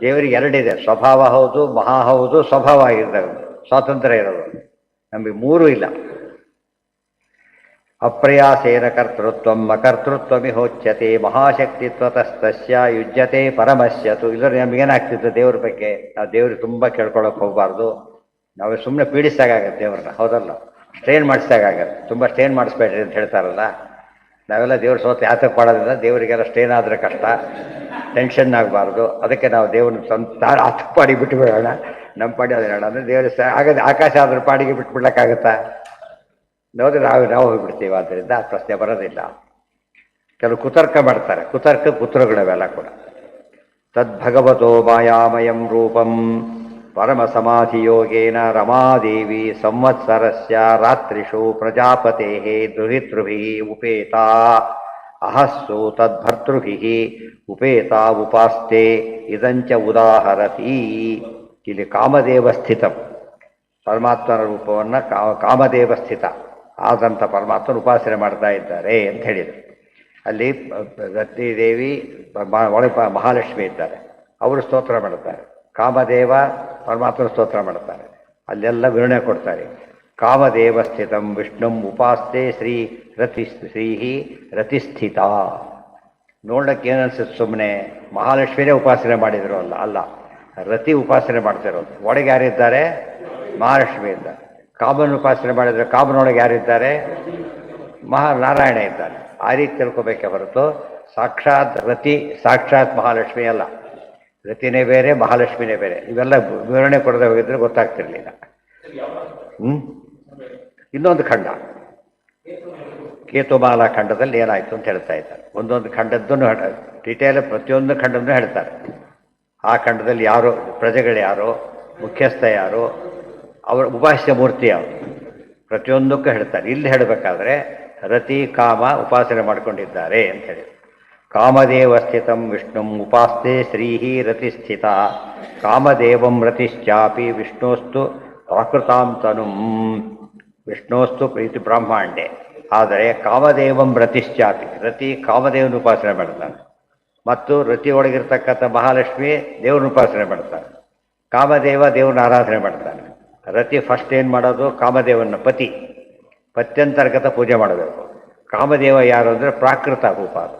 ದೇವರಿಗೆ ಎರಡಿದೆ, ಸ್ವಭಾವ ಹೌದು, ಮಹಾ ಹೌದು, ಸ್ವಭಾವ ಆಗಿರ್ತದೆ. ಸ್ವಾತಂತ್ರ್ಯ ಇರೋದು. ನಮಗೆ ಮೂರೂ ಇಲ್ಲ. ಅಪ್ರಯಾಸೇನ ಕರ್ತೃತ್ವಂ ಅಕರ್ತೃತ್ವಮಿಹೋಚ್ಯತೆ ಮಹಾಶಕ್ತಿತ್ವತಸ್ತಸ್ಯ ಯುಜ್ಯತೆ ಪರಮಶ್ಯತು. ಇದರಲ್ಲಿ ನಮಗೇನಾಗ್ತಿತ್ತು ದೇವ್ರ ಬಗ್ಗೆ? ನಾವು ದೇವ್ರಿಗೆ ತುಂಬ ಕೇಳ್ಕೊಳಕ್ಕೆ ಹೋಗಬಾರ್ದು. ನಾವು ಸುಮ್ಮನೆ ಪೀಡಿಸ್ದಾಗತ್ತೆ ದೇವ್ರನ್ನ, ಹೌದಲ್ಲ? ಸ್ಟ್ರೈನ್ ಮಾಡಿಸ್ದಾಗತ್ತೆ. ತುಂಬ ಸ್ಟ್ರೈನ್ ಮಾಡಿಸ್ಬೇಡ್ರಿ ಅಂತ ಹೇಳ್ತಾರಲ್ಲ. ನಾವೆಲ್ಲ ದೇವ್ರ ಸೋತು ಯಾತಕ್ಕೆ ಮಾಡೋದ್ರಿಂದ ದೇವರಿಗೆಲ್ಲ ಸ್ಟ್ರೈನ್ ಆದರೆ ಕಷ್ಟ, ಟೆನ್ಷನ್ ಆಗಬಾರ್ದು. ಅದಕ್ಕೆ ನಾವು ದೇವ್ರನ್ನ ಸ್ವಂತ ಆತ ಪಾಡಿಗೆ ಬಿಟ್ಟುಬಿಡೋಣ, ನಮ್ಮ ಪಾಡಿ ಅದೇ ಹೇಳೋಣ ಅಂದರೆ ದೇವ್ರ ಆಗದೆ. ಆಕಾಶ ಅದ್ರ ಪಾಡಿಗೆ ಬಿಟ್ಬಿಡ್ಲಿಕ್ಕಾಗತ್ತಾ? ನೋಡಿದ್ರೆ ನಾವು ಹೋಗಿಬಿಡ್ತೀವಿ. ಆದ್ದರಿಂದ ಆ ಪ್ರಶ್ನೆ ಬರೋದಿಲ್ಲ. ಕೆಲವು ಕುತರ್ಕ ಮಾಡ್ತಾರೆ. ಕುತರ್ಕ ಪುತ್ರಗಳವೆಲ್ಲ ಕೂಡ. ತದ್ಭಗವತೋ ಮಾಯಾಮಯಂ ರೂಪಂ ಪರಮ ಸಮಾಧಿಯೋಗೇನ ರಮಾದೇವಿ ಸಂವತ್ಸರಸ್ಯ ರಾತ್ರಿಷು ಪ್ರಜಾಪತೆ ದುಹಿತೃಭಿ ಉಪೇತಾ ಅಹಸ್ಸು ತದ್ಭರ್ತೃಭಿ ಉಪೇತಾ ಉಪಾಸ್ತೆ ಇದಂಚ ಉದಾಹರತಿ. ಇಲ್ಲಿ ಕಾಮದೇವ ಸ್ಥಿತ ಪರಮಾತ್ಮನ ರೂಪವನ್ನು ಕಾಮದೇವ ಸ್ಥಿತ ಆದಂಥ ಪರಮಾತ್ಮನ ಉಪಾಸನೆ ಮಾಡ್ತಾ ಇದ್ದಾರೆ ಅಂತ ಹೇಳಿದರು. ಅಲ್ಲಿ ರತ್ನಿದೇವಿ ಒಳಗೆ ಮಹಾಲಕ್ಷ್ಮಿ ಇದ್ದಾರೆ, ಅವರು ಸ್ತೋತ್ರ ಮಾಡ್ತಾರೆ. ಕಾಮದೇವ ಪರಮಾತ್ಮನ ಸ್ತೋತ್ರ ಮಾಡ್ತಾರೆ. ಅಲ್ಲೆಲ್ಲ ವಿವರಣೆ ಕೊಡ್ತಾರೆ. ಕಾಮದೇವ ಸ್ಥಿತಂ ವಿಷ್ಣುಂ ಉಪಾಸ್ತೆ ಶ್ರೀ ರತಿಸ್ಥಿತ. ನೋಡಕ್ಕೆ ಏನನ್ಸುತ್ತೆ? ಸುಮ್ಮನೆ ಮಹಾಲಕ್ಷ್ಮಿನೇ ಉಪಾಸನೆ ಮಾಡಿದರು ಅಲ್ಲ, ರತಿ ಉಪಾಸನೆ ಮಾಡ್ತಿರೋದು. ಒಳಗೆ ಯಾರಿದ್ದಾರೆ? ಮಹಾಲಕ್ಷ್ಮಿ ಇದ್ದಾರೆ. ಕಾಮನ ಉಪಾಸನೆ ಮಾಡಿದರೆ ಕಾಮನೊಳಗೆ ಯಾರಿದ್ದಾರೆ? ನಾರಾಯಣ ಇದ್ದಾರೆ. ಆ ರೀತಿ ತಿಳ್ಕೊಬೇಕೆ ಹೊರತು ಸಾಕ್ಷಾತ್ ರತಿ ಸಾಕ್ಷಾತ್ ಮಹಾಲಕ್ಷ್ಮಿ ಅಲ್ಲ. ರತಿನೇ ಬೇರೆ, ಮಹಾಲಕ್ಷ್ಮಿನೇ ಬೇರೆ. ಇವೆಲ್ಲ ವಿವರಣೆ ಕೊಡದೆ ಹೋಗಿದ್ರೆ ಗೊತ್ತಾಗ್ತಿರ್ಲಿಲ್ಲ. ಇನ್ನೊಂದು ಖಂಡ ಕೇತುಮಾಲಾ ಖಂಡದಲ್ಲಿ ಏನಾಯಿತು ಅಂತ ಹೇಳ್ತಾ ಇದ್ದಾರೆ. ಒಂದೊಂದು ಖಂಡದ್ದನ್ನು ಡೀಟೇಲ್ ಪ್ರತಿಯೊಂದು ಖಂಡವನ್ನು ಹೇಳ್ತಾರೆ. ಆ ಖಂಡದಲ್ಲಿ ಯಾರು ಪ್ರಜೆಗಳು, ಯಾರು ಮುಖ್ಯಸ್ಥ, ಯಾರು ಅವರ ಉಪಾಸ್ಯ ಮೂರ್ತಿ ಯಾವುದು, ಪ್ರತಿಯೊಂದಕ್ಕೂ ಹೇಳ್ತಾರೆ. ಇಲ್ಲಿ ಹೇಳಬೇಕಾದ್ರೆ ರತಿ ಕಾಮ ಉಪಾಸನೆ ಮಾಡಿಕೊಂಡಿದ್ದಾರೆ ಅಂತ ಹೇಳಿ. ಕಾಮದೇವ ಸ್ಥಿತಂ ವಿಷ್ಣುಂ ಉಪಾಸ್ತೆ ಶ್ರೀಹಿ ರತಿಸ್ಥಿತ ಕಾಮದೇವಂ ರತಿಶ್ಚಾಪಿ ವಿಷ್ಣೋಸ್ತು ಪ್ರಾಕೃತಾಂತನುಂ. ವಿಷ್ಣೋಸ್ತು ಪ್ರೀತಿ ಬ್ರಹ್ಮಾಂಡೆ. ಆದರೆ ಕಾಮದೇವಂ ರತಿಶ್ಚಾಪಿ, ರತಿ ಕಾಮದೇವನ ಉಪಾಸನೆ ಮಾಡ್ತಾನೆ. ಮತ್ತು ರತಿ ಒಳಗಿರ್ತಕ್ಕಂಥ ಮಹಾಲಕ್ಷ್ಮಿ ದೇವ್ರನ್ನ ಉಪಾಸನೆ ಮಾಡ್ತಾನೆ. ಕಾಮದೇವ ದೇವ್ರನ್ನ ಆರಾಧನೆ ಮಾಡ್ತಾನೆ. ರತಿ ಫಸ್ಟ್ ಏನು ಮಾಡೋದು? ಕಾಮದೇವನ ಪತ್ಯಂತರ್ಗತ ಪೂಜೆ ಮಾಡಬೇಕು. ಕಾಮದೇವ ಯಾರು ಅಂದರೆ ಪ್ರಾಕೃತ ರೂಪ. ಅದು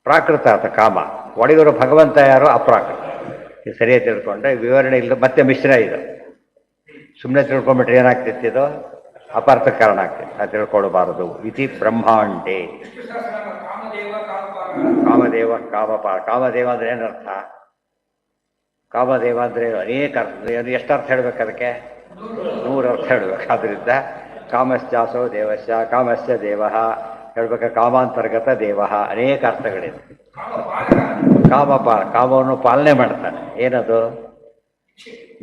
ಪ್ರಾಕೃತ ಆತ ಕಾಮ. ಒಳಗಿರೋ ಭಗವಂತ ಯಾರು? ಅಪ್ರಾಕೃತ. ಇದು ಸರಿಯಾಗಿ ತಿಳ್ಕೊಂಡ್ರೆ ವಿವರಣೆ ಇಲ್ಲ. ಮತ್ತೆ ಮಿಶ್ರ ಇದು. ಸುಮ್ಮನೆ ತಿಳ್ಕೊಂಡ್ಬಿಟ್ರೆ ಏನಾಗ್ತಿತ್ತು? ಇದು ಅಪಾರ್ಥ ಕಾರಣ ಆಗ್ತಿತ್ತು. ಅದು ತಿಳ್ಕೊಳ್ಬಾರದು. ಇತಿ ಬ್ರಹ್ಮಾಂಡೇ ಕಾಮದೇವ ಕಾಮದೇವ ಅಂದರೆ ಏನರ್ಥ? ಕಾಮದೇವ ಅಂದರೆ ಅನೇಕ ಅರ್ಥ. ಎಷ್ಟು ಅರ್ಥ ಹೇಳ್ಬೇಕು ಅದಕ್ಕೆ? 100 ಅರ್ಥ ಹೇಳ್ಬೇಕು. ಆದ್ದರಿಂದ ಕಾಮಶ್ಚಾಸೋ ದೇವಶ್ಚ ಕಾಮಶ್ಚ ದೇವ ಹೇಳ್ಬೇಕು. ಕಾಮಾಂತರ್ಗತ ದೇವ ಅನೇಕ ಅರ್ಥಗಳಿದೆ. ಕಾಮವನ್ನು ಪಾಲನೆ ಮಾಡ್ತಾನೆ. ಏನದು?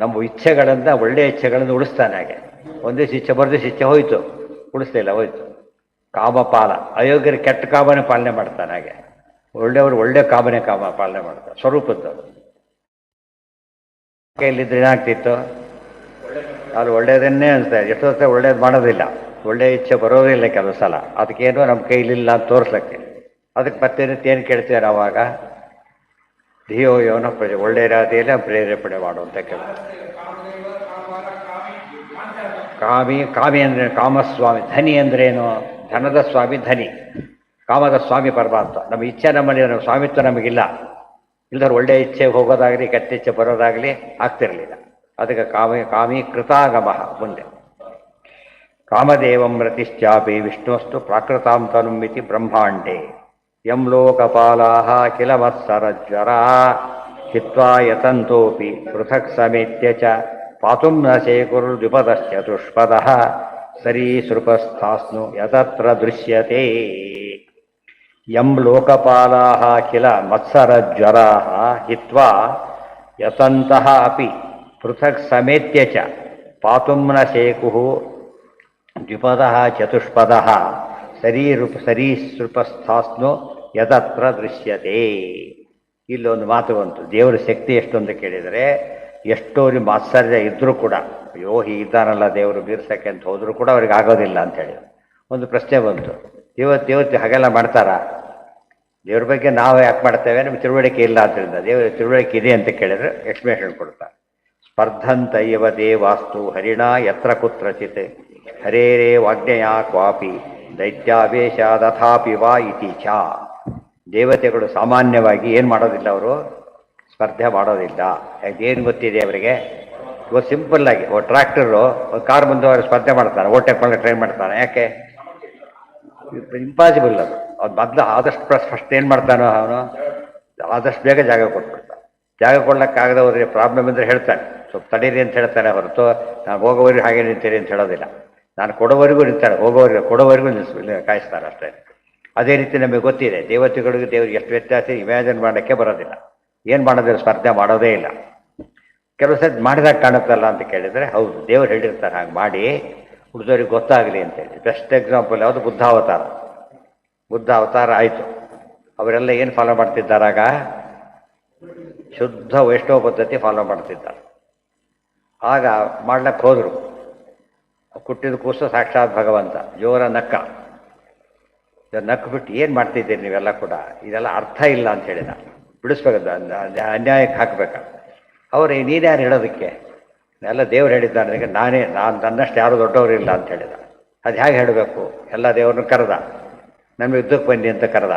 ನಮ್ಮ ಇಚ್ಛೆಗಳಿಂದ ಒಳ್ಳೆಯ ಇಚ್ಛೆಗಳನ್ನು ಉಳಿಸ್ತಾನೆ. ಹಾಗೆ ಒಂದೇ ಇಚ್ಛೆ ಬರೆದು ಇಚ್ಛೆ ಹೋಯ್ತು, ಉಳಿಸ್ಲಿಲ್ಲ, ಹೋಯ್ತು. ಕಾಮಪಾಲ. ಅಯೋಗ್ಯರ ಕೆಟ್ಟ ಕಾಮನೆ ಪಾಲನೆ ಮಾಡ್ತಾನೆ. ಹಾಗೆ ಒಳ್ಳೆಯವರು ಒಳ್ಳೆ ಕಾಮ ಪಾಲನೆ ಮಾಡ್ತಾರೆ ಸ್ವರೂಪದ್ದು. ಕೈಯಲ್ಲಿದ್ರೆ ಏನಾಗ್ತಿತ್ತು? ಅವ್ರು ಒಳ್ಳೇದನ್ನೇ ಅನಿಸ್ತಾರೆ. ಎಷ್ಟೋ ಸಲ ಒಳ್ಳೇದು ಮಾಡೋದಿಲ್ಲ, ಒಳ್ಳೆಯ ಇಚ್ಛೆ ಬರೋದಿಲ್ಲ ಕೆಲವು ಸಲ. ಅದಕ್ಕೇನು ನಮ್ಮ ಕೈಲಿಲ್ಲ ಅಂತ ತೋರಿಸ್ಲಿಕ್ಕೆ. ಅದಕ್ಕೆ ಏನು ಕೇಳ್ತೇವೆ ನಾವಾಗ? ಧಿಯೋ ಯೋನ ಒಳ್ಳೆಯ ರಾತಿಯಲ್ಲಿ ಪ್ರೇರೇಪಣೆ ಮಾಡುವಂಥ ಕೆಲಸ. ಕಾಮಿ ಅಂದರೆ ಕಾಮಸ್ವಾಮಿ. ಧನಿ ಅಂದ್ರೇನು? ಧನದ ಸ್ವಾಮಿ ಧನಿ, ಕಾಮದ ಸ್ವಾಮಿ ಪರಮಾತ್ಮ. ನಮ್ಮ ಇಚ್ಛೆ ನಮ್ಮಲ್ಲಿ, ನಮ್ಮ ಸ್ವಾಮಿತ್ವ ನಮಗಿಲ್ಲ. ಇಲ್ಲದ್ರೆ ಒಳ್ಳೆಯ ಇಚ್ಛೆ ಹೋಗೋದಾಗಲಿ ಕೆಟ್ಟ ಇಚ್ಛೆ ಬರೋದಾಗಲಿ ಆಗ್ತಿರಲಿಲ್ಲ. ಅದಕ್ಕೆ ಕಾಮಿ ಕೃತಾಗಮ. ಮುಂದೆ ಕಾಮದೇವಂ ರತಿಶ್ಚಾಪಿ ವಿಷ್ಣುವಸ್ತು ಪ್ರಾಕೃತಾಂತನುಮಿತಿ ಬ್ರಹ್ಮಾಂಡೇ ಯಂ ಲೋಕಪಾಲಾಹ ಕಿಲ ಮತ್ಸರಜ್ವರಾ ಹಿತ್ವಾ ಯತಂತೋಪಿ ಪೃಥಕ್ ಸಮೇತ್ಯ ಚ ಪಾತುಂ ನ ಶೇಕುರ್ದ್ವಿಪದಶ್ಚತುಷ್ಪದಃ ಸರೀಸೃಪಸ್ಥಾಸ್ನು ಯತತ್ರ ದೃಶ್ಯತೆ. ಯಂ ಲೋಕಪಾಲಾಹ ಕಿಲ ಮತ್ಸರಜ್ವರಾಃ ಹಿತ್ವಾ ಯತಂತಃ ಅಪಿ ಪೃಥಕ್ ಸಮೇತ್ಯ ಚ ಪಾತುಂ ನ ಶೇಕುಃ ದ್ವಿಪದಃ ಚತುಷ್ಪದಃ ಸರೀಸೃಪಸ್ಥಾಸ್ನು ಯತತ್ರ ದೃಶ್ಯತೆ. ಇಲ್ಲೊಂದು ಮಾತು ಬಂತು. ದೇವರ ಶಕ್ತಿ ಎಷ್ಟು ಅಂತ ಕೇಳಿದರೆ, ಎಷ್ಟೋರಿ ಮಾತ್ಸರ್ಯ ಇದ್ದರೂ ಕೂಡ, ಅಯ್ಯೋ ಹೀಗಿದ್ದಾನಲ್ಲ ದೇವರು ಬೀರ್ಸಕ್ಕೆ ಅಂತ ಹೋದರೂ ಕೂಡ ಅವ್ರಿಗೆ ಆಗೋದಿಲ್ಲ ಅಂತ ಹೇಳಿದ್ರು. ಒಂದು ಪ್ರಶ್ನೆ ಬಂತು, ಇವತ್ತು ಹಾಗೆಲ್ಲ ಮಾಡ್ತಾರಾ? ದೇವ್ರ ಬಗ್ಗೆ ನಾವು ಯಾಕೆ ಮಾಡ್ತೇವೆ? ನಮಗೆ ತಿಳುವಳಿಕೆ ಇಲ್ಲ ಆದ್ದರಿಂದ. ದೇವರ ತಿಳುವಳಿಕೆ ಇದೆ ಅಂತ ಕೇಳಿದ್ರೆ ಎಕ್ಸ್ಪ್ಲೇಷನ್ ಕೊಡ್ತಾರೆ. ಸ್ಪರ್ಧಂತ ಇವ ದೇವಾಸ್ತು ಹರಿಣ ಯತ್ರ ಕುತ್ರಚಿತ್ ಹರೇರೇ ವಾಜ್ಞೆಯ ಕ್ವಾಪಿ ದೈತ್ಯಾವೇಶಾದಥಾಪಿ ವಾ ಇತಿ ಚ. ದೇವತೆಗಳು ಸಾಮಾನ್ಯವಾಗಿ ಏನು ಮಾಡೋದಿಲ್ಲ, ಅವರು ಸ್ಪರ್ಧೆ ಮಾಡೋದಿಲ್ಲ. ಏನು ಗೊತ್ತಿದೆ ಅವರಿಗೆ? ಇವತ್ತು ಸಿಂಪಲ್ಲಾಗಿ ಟ್ರ್ಯಾಕ್ಟರು ಒಂದು ಕಾರ್ ಮುಂದೆ ಅವರು ಸ್ಪರ್ಧೆ ಮಾಡ್ತಾರೆ, ಓಟಕ್ಕೆ ಟ್ರೈ ಮಾಡ್ತಾನೆ. ಯಾಕೆ? ಇಂಪಾಸಿಬಲ್ ಅದು. ಮೊದಲು ಆದಷ್ಟು ಫಸ್ಟ್ ಏನು ಮಾಡ್ತಾನೋ ಅವನು, ಆದಷ್ಟು ಬೇಗ ಜಾಗ ಕೊಟ್ಬಿಡ್ತಾನೆ. ಜಾಗ ಕೊಡ್ಲಿಕ್ಕಾಗದೆ ಹೋದ್ರೆ ಪ್ರಾಬ್ಲಮ್ ಅಂದರೆ ಹೇಳ್ತಾನೆ, ಸ್ವಲ್ಪ ತಡೀರಿ ಅಂತ ಹೇಳ್ತಾನೆ ಹೊರತು ನಾನು ಹೋಗೋವರೆಗೂ ಹಾಗೆ ನಿಂತೀರಿ ಅಂತ ಹೇಳೋದಿಲ್ಲ. ನಾನು ಕೊಡೋವರೆಗೂ ನಿಲ್ತಾಳೆ, ಕೊಡೋವರೆಗೂ ಕಾಯಿಸ್ತಾರೆ ಅಷ್ಟೇ. ಅದೇ ರೀತಿ ನಮಗೆ ಗೊತ್ತಿದೆ, ದೇವತೆಗಳಿಗೂ ದೇವರಿಗೆ ಎಷ್ಟು ವ್ಯತ್ಯಾಸ ಇಮ್ಯಾಜಿನ್ ಮಾಡೋಕ್ಕೆ ಬರೋದಿಲ್ಲ. ಏನು ಮಾಡೋದಿಲ್ಲ, ಸ್ಪರ್ಧೆ ಮಾಡೋದೇ ಇಲ್ಲ. ಕೆಲವು ಸರಿ ಮಾಡಿದಾಗ ಕಾಣುತ್ತಲ್ಲ ಅಂತ ಕೇಳಿದರೆ, ಹೌದು ದೇವರು ಹೇಳಿರ್ತಾರೆ ಹಾಗೆ ಮಾಡಿ ಉಳಿದವ್ರಿಗೆ ಗೊತ್ತಾಗಲಿ ಅಂತೇಳಿ. ಬೆಸ್ಟ್ ಎಕ್ಸಾಂಪಲ್ ಯಾವುದು? ಬುದ್ಧ ಅವತಾರ ಆಯಿತು. ಅವರೆಲ್ಲ ಏನು ಫಾಲೋ ಮಾಡ್ತಿದ್ದಾರಾಗ? ಶುದ್ಧ ವೈಷ್ಣವ ಪದ್ಧತಿ ಫಾಲೋ ಮಾಡ್ತಿದ್ದಾರೆ. ಆಗ ಮಾಡ್ಲಕ್ಕೆ ಹೋದರು. ಹುಟ್ಟಿದ ಕೂಸು ಸಾಕ್ಷಾತ್ ಭಗವಂತ ಜೋರ ನಕ್ಕ ಬಿಟ್ಟು, ಏನು ಮಾಡ್ತಿದ್ದೀರಿ ನೀವೆಲ್ಲ ಕೂಡ, ಇದೆಲ್ಲ ಅರ್ಥ ಇಲ್ಲ ಅಂತ ಹೇಳಿದ. ಬಿಡಿಸ್ಬೇಕು, ಅನ್ಯಾಯಕ್ಕೆ ಹಾಕಬೇಕು. ಅವ್ರು ನೀನ್ಯಾರು ಹೇಳೋದಕ್ಕೆ? ಎಲ್ಲ ದೇವ್ರು ಹೇಳಿದ್ದಾನೆ, ನಾನು ನನ್ನಷ್ಟು ಯಾರೂ ದೊಡ್ಡವರಿಲ್ಲ ಅಂತ ಹೇಳಿದ. ಅದು ಹೇಗೆ ಹೇಳಬೇಕು? ಎಲ್ಲ ದೇವ್ರನ್ನ ಕರೆದ, ನಮಗೆ ಯುದ್ಧಕ್ಕೆ ಬನ್ನಿ ಅಂತ ಕರೆದ.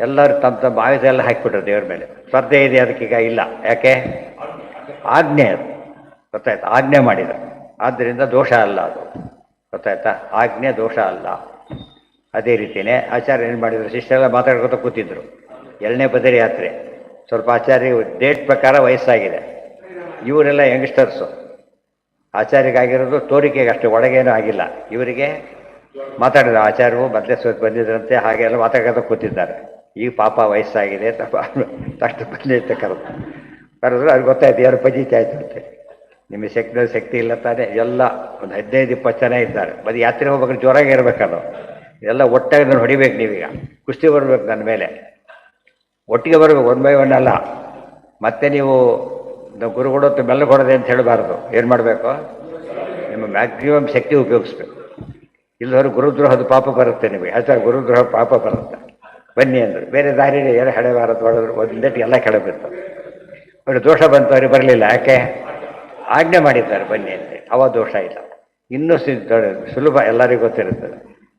ಎಲ್ಲರೂ ತಮ್ಮ ಆಯುಧ ಎಲ್ಲ ಹಾಕಿಬಿಟ್ರು ದೇವ್ರ ಮೇಲೆ. ಸ್ಪರ್ಧೆ ಇದೆ ಅದಕ್ಕೀಗ ಇಲ್ಲ. ಯಾಕೆ? ಆಜ್ಞೆ, ಅದು ಗೊತ್ತಾಯ್ತಾ? ಆಜ್ಞೆ ಮಾಡಿದ, ಆದ್ದರಿಂದ ದೋಷ ಅಲ್ಲ ಅದು, ಗೊತ್ತಾಯ್ತಾ? ಆಜ್ಞೆ ದೋಷ ಅಲ್ಲ. ಅದೇ ರೀತಿಯೇ ಆಚಾರ್ಯ ಏನು ಮಾಡಿದರು, ಶಿಷ್ಯರೆಲ್ಲ ಮಾತಾಡ್ಕೊತ ಕೂತಿದ್ರು. 2ನೇ ಬದರಿ ಯಾತ್ರೆ. ಸ್ವಲ್ಪ ಆಚಾರ್ಯ ಡೇಟ್ ಪ್ರಕಾರ ವಯಸ್ಸಾಗಿದೆ, ಇವರೆಲ್ಲ ಯಂಗ್ಸ್ಟರ್ಸು. ಆಚಾರ್ಯಗಾಗಿರೋದು ತೋರಿಕೆಗೆ ಅಷ್ಟೇ, ಒಳಗೇನೂ ಆಗಿಲ್ಲ. ಇವರಿಗೆ ಮಾತಾಡಿದ್ರು. ಆಚಾರ್ಯರು ಮೊದಲೇ ಬಂದಿದ್ರಂತೆ, ಹಾಗೆ ಎಲ್ಲ ಮಾತಾಡ್ಕೊತ ಕೂತಿದ್ದಾರೆ. ಈಗ ಪಾಪ ವಯಸ್ಸಾಗಿದೆ ತಕ್ಷಣ ಬನ್ನಿ ಅಂತ ಕರೆದ್ರು. ಅವ್ರಿಗೆ ಗೊತ್ತಾಯ್ತು ಯಾರು ಪಂಚಾಯಿತಿ ಆಯಿತು ಅಂತೇಳಿ. ನಿಮಗೆ ಶಕ್ತಿ ಇಲ್ಲ ತಾನೇ? ಎಲ್ಲ ಒಂದು 15-20 ಜನ ಇದ್ದಾರೆ. ಬರೀ ಯಾತ್ರೆ ಹೋಗ್ಬೇಕಾದ್ರೆ ಜೋರಾಗಿ ಇರಬೇಕದು. ಎಲ್ಲ ಒಟ್ಟಾಗಿ ನಾನು ಹೊಡಿಬೇಕು. ನೀವೀಗ ಕುಸ್ತಿ ಬರಬೇಕು ನನ್ನ ಮೇಲೆ, ಒಟ್ಟಿಗೆ ಬರಬೇಕು, 1 by 1 ಅಲ್ಲ. ಮತ್ತೆ ನೀವು ಗುರುಗಳು ಮೆಲ್ಲ ಕೊಡೋದೆ ಅಂತ ಹೇಳಬಾರ್ದು. ಏನು ಮಾಡಬೇಕು? ನಿಮ್ಮ ಮ್ಯಾಕ್ಸಿಮಮ್ ಶಕ್ತಿ ಉಪಯೋಗಿಸ್ಬೇಕು. ಇಲ್ಲದವರು ಗುರುದ್ರೋಹದ ಪಾಪ ಬರುತ್ತೆ ನಿಮಗೆ. ಹೇಳ್ತಾರೆ ಗುರುದ್ರೋಹ ಪಾಪ ಬರುತ್ತೆ, ಬನ್ನಿ ಅಂದರು. ಬೇರೆ ದಾರಿಯಲ್ಲಿ ಏನೋ ಹೆಡೆಬಾರದು ಹೊಡೆದ್ರು, ಒಂದೇಟಿಗೆ ಎಲ್ಲ ಕೆಳಬಿಡ್ತಾರೆ. ಅವರು ದೋಷ ಬಂತು, ಅವ್ರಿಗೆ ಬರಲಿಲ್ಲ. ಯಾಕೆ? ಆಜ್ಞೆ ಮಾಡಿದ್ದಾರೆ ಬನ್ನಿ ಅಂತೇಳಿ. ಅವ ದೋಷ ಇಲ್ಲ. ಇನ್ನೂ ಸುಲಭ, ಎಲ್ಲರಿಗೂ ಗೊತ್ತಿರುತ್ತದೆ.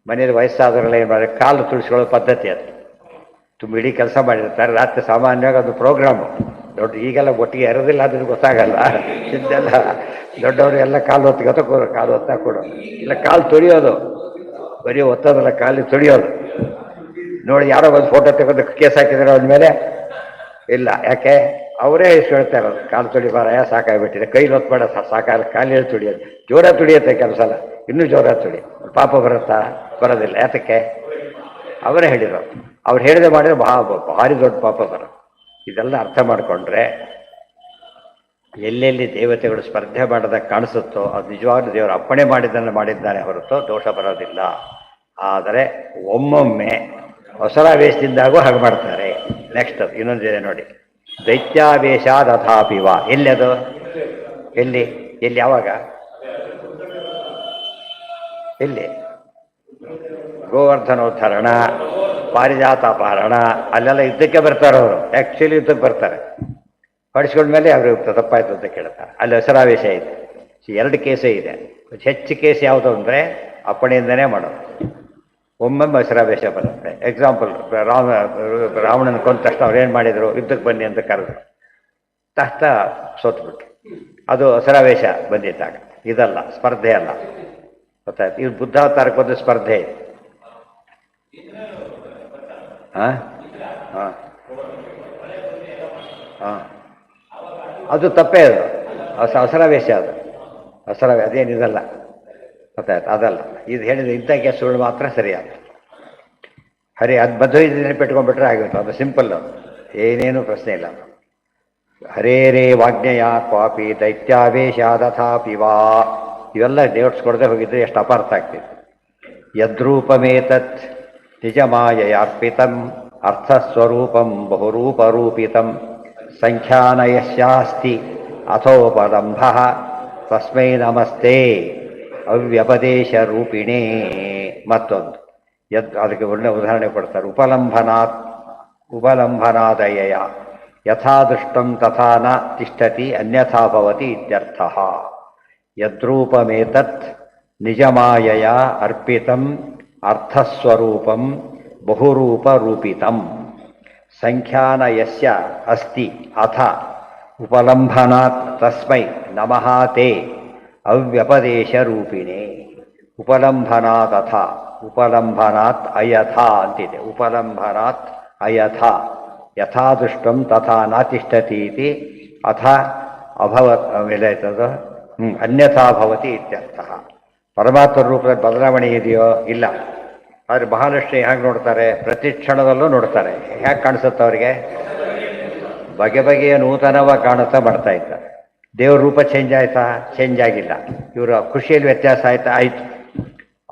ಮನೆಯಲ್ಲಿ ವಯಸ್ಸಾದವರೆಲ್ಲ ಏನು ಮಾಡಿದ್ರೆ ಕಾಲು ತುಳಿಸ್ಕೊಳ್ಳೋ ಪದ್ಧತಿ ಅದು. ತುಂಬ ಇಡೀ ಕೆಲಸ ಮಾಡಿರ್ತಾರೆ. ರಾತ್ರಿ ಸಾಮಾನ್ಯವಾಗಿ ಅದು ಪ್ರೋಗ್ರಾಮು. ದೊಡ್ಡ ಈಗೆಲ್ಲ ಒಟ್ಟಿಗೆ ಇರೋದಿಲ್ಲ, ಅದ್ರ ಗೊತ್ತಾಗಲ್ಲ. ಇದೆಲ್ಲ ದೊಡ್ಡವರು ಎಲ್ಲ ಕಾಲು ಹೊತ್ತಿಗೆ ಕಾಲು ಹೊತ್ತ ಕೊಡು, ಇಲ್ಲ ಕಾಲು ತೊಳಿಯೋದು, ಬರೀ ಒತ್ತೋದಲ್ಲ, ಕಾಲು ತೊಳಿಯೋದು. ನೋಡಿ ಯಾರೋ ಒಂದು ಫೋಟೋ ತೆಗೆದು ಕೇಸ್ ಹಾಕಿದ್ರೆ ಅವನ ಮೇಲೆ ಇಲ್ಲ. ಯಾಕೆ? ಅವರೇ ಇಷ್ಟು ಹೇಳ್ತಾ ಇರೋದು, ಕಾಲು ತೊಳಿಬಾರ, ಸಾಕಾಗ್ಬಿಟ್ಟಿದೆ, ಕೈಲಿ ಹೊತ್ಬೇಡ, ಸಾಕಾಗಲ್ಲ, ಕಾಲು ತುಳಿಯೋದು. ಜೋರ ತುಳಿಯುತ್ತೆ ಕೆಲವು ಸಲ, ಇನ್ನೂ ಜೋರ ತುಳಿ. ಪಾಪ ಬರುತ್ತಾ? ಬರೋದಿಲ್ಲ. ಯಾತಕ್ಕೆ? ಅವರೇ ಹೇಳಿರೋದು. ಅವ್ರು ಹೇಳಿದೆ ಮಾಡಿದ್ರೆ ಭಾರಿ ದೊಡ್ಡ ಪಾಪ ಬರೋದು. ಇದೆಲ್ಲ ಅರ್ಥ ಮಾಡಿಕೊಂಡ್ರೆ ಎಲ್ಲೆಲ್ಲಿ ದೇವತೆಗಳು ಸ್ಪರ್ಧೆ ಮಾಡಿದಾಗ ಕಾಣಿಸುತ್ತೋ ಅದು ನಿಜವಾಗ್ಲೂ ದೇವರು ಅಪ್ಪಣೆ ಮಾಡಿದ್ದಾನೆ ಹೊರತು ದೋಷ ಬರೋದಿಲ್ಲ. ಆದರೆ ಒಮ್ಮೊಮ್ಮೆ ಹೊಸರಾವೇಶದಿಂದಾಗೂ ಹಾಗೆ ಮಾಡ್ತಾರೆ. ನೆಕ್ಸ್ಟ್ ಇನ್ನೊಂದಿದೆ ನೋಡಿ, ದೈತ್ಯಾವೇಶ ತಥಾಪಿವ. ಎಲ್ಲಿ ಅದು? ಎಲ್ಲಿ ಎಲ್ಲಿ ಯಾವಾಗ ಎಲ್ಲಿ? ಗೋವರ್ಧನೋದ್ಧರಣ, ಪಾರಿಜಾತಾಪಹರಣ, ಅಲ್ಲೆಲ್ಲ ಯುದ್ಧಕ್ಕೆ ಬರ್ತಾರೆ ಅವರು. ಆ್ಯಕ್ಚುಲಿ ಯುದ್ಧಕ್ಕೆ ಬರ್ತಾರೆ. ಹೊಡಿಸ್ಕೊಂಡ್ಮೇಲೆ ಅವರು ತಪ್ಪಾಯ್ತು ಅಂತ ಕೇಳ್ತಾರೆ. ಅಲ್ಲಿ ಹೆಸರಾವೇಶ ಇದೆ. ಎರಡು ಕೇಸೇ ಇದೆ. ಹೆಚ್ಚು ಕೇಸ್ ಯಾವುದು ಅಂದರೆ ಅಪ್ಪಣೆಯಿಂದನೇ ಮಾಡೋದು. ಒಮ್ಮೊಮ್ಮೆ ಹೆಸರಾವೇಶ ಬರುತ್ತೆ. ಎಕ್ಸಾಂಪಲ್, ರಾವಣನ ಕೊಂದ ತಕ್ಷಣ ಅವ್ರೇನು ಮಾಡಿದರು? ಯುದ್ಧಕ್ಕೆ ಬನ್ನಿ ಅಂತ ಕರೆದ್ರು. ತಕ್ಷಣ ಸೋತ್ಬಿಟ್ರು. ಅದು ಹೆಸರಾವೇಶ ಬಂದಿದ್ದಾಗ. ಇದಲ್ಲ, ಸ್ಪರ್ಧೆ ಅಲ್ಲ. ಗೊತ್ತಾಯ್ತು? ಇದು ಬುದ್ಧಾವತಾರಕ್ಕೆ ಒಂದು ಸ್ಪರ್ಧೆ ಇದೆ. ಹಾಂ ಹಾಂ ಹಾಂ, ಅದು ತಪ್ಪೇ. ಅದು ಅವಸರಾವೇಶ. ಅದು ಅದೇನಿದಲ್ಲ. ಗೊತ್ತಾಯ್ತು? ಅದಲ್ಲ. ಇದು ಹೇಳಿದ್ರೆ ಇಂಥ ಕೆಲಸಗಳು ಮಾತ್ರ ಸರಿಯಾದ. ಅದು ಮದುವೆ ನೆನಪಿಟ್ಕೊಂಡ್ಬಿಟ್ರೆ ಆಗುತ್ತೆ. ಅದು ಸಿಂಪಲ್. ಏನೇನು ಪ್ರಶ್ನೆ ಇಲ್ಲ. ಹರೇರೇ ವಾಜ್ಞೆಯ ಕ್ವಾಪಿ ದೈತ್ಯಾವೇಶ ತಥಾಪಿ ವಾ. ಇವೆಲ್ಲ ದೇವರ್ಸ್ಕೊಡದೆ ಹೋಗಿದ್ರೆ ಎಷ್ಟು ಅಪಾರ್ಥ ಆಗ್ತಿತ್ತು. ಯದ್ರೂಪಮೇತತ್ ನಿಜಮಾಯಯಾರ್ಪಿತಂ ಅರ್ಥಸ್ವರೂಪಂ ಬಹುರೂಪರೂಪಿತಂ ಸಂಖ್ಯಾನಯಸ್ಯಾಸ್ತಿ ಅಥೋಪಲಂಭ ತಸ್ಮೈ ನಮಸ್ತೆ ಅವ್ಯಪದೇಶ ರೂಪಿಣೇ. ಮತ್ತೊಂದು ಅದಕ್ಕೆ ಒಳ್ಳೆ ಉದಾಹರಣೆ ಕೊಡ್ತಾರೆ. ಉಪಲಂಭನಾದಯ ಯಥಾದೃಷ್ಟಂ ತಥಾ ನ ತಿಷ್ಠತಿ ಅನ್ಯಥಾ ಭವತಿ ಇತ್ಯರ್ಥಃ. ಯದ್ರೂಪಮೇತತ್ ನಿಜಮಾಯಯ ಅರ್ಪಿತಂ ಅರ್ಥಸ್ವರೂಪಂ ಬಹುರೂಪರೂಪಿತಂ ಸಂಖ್ಯಾನಯಸ್ಯ ಅಸ್ತಿ ಅಥ ಉಪಲಂಭನಾತ್ ತಸ್ಮೈ ನಮಃ ತೇ ಅವ್ಯಪದೇಶ ರೂಪಿಣೆ. ಉಪಲಂಭನಾತ್ ಅಥ, ಉಪಲಂಭನಾತ್ ಅಯಥ ಅಂತಿದೆ. ಉಪಲಂಭನಾತ್ ಅಯಥ ಯಥಾದೃಷ್ಟಂ ತಥಾ ನಾತಿಷ್ಠತಿ ಇತಿ ಅಥ ಅಭವತ್ ಎಲ್ಲಾಯ್ತದ ಅನ್ಯಥಾ ಭವತಿ ಇತ್ಯರ್ಥಃ. ಪರಮಾತ್ಮ ರೂಪದಲ್ಲಿ ಬದಲಾವಣೆ ಇದೆಯೋ? ಇಲ್ಲ. ಆದರೆ ಬಹಳಷ್ಟು ಹೇಗೆ ನೋಡ್ತಾರೆ? ಪ್ರತಿ ಕ್ಷಣದಲ್ಲೂ ನೋಡ್ತಾರೆ. ಹೇಗೆ ಕಾಣಿಸುತ್ತೆ ಅವರಿಗೆ? ಬಗೆ ಬಗೆಯ ನೂತನವಾಗಿ ಕಾಣುತ್ತಾ ಮಾಡ್ತಾ ಇದ್ದಾರೆ. ದೇವ್ರ ರೂಪ ಚೇಂಜ್ ಆಯ್ತಾ? ಚೇಂಜ್ ಆಗಿಲ್ಲ. ಇವರ ಖುಷಿಯಲ್ಲಿ ವ್ಯತ್ಯಾಸ ಆಯ್ತಾ? ಆಯಿತು.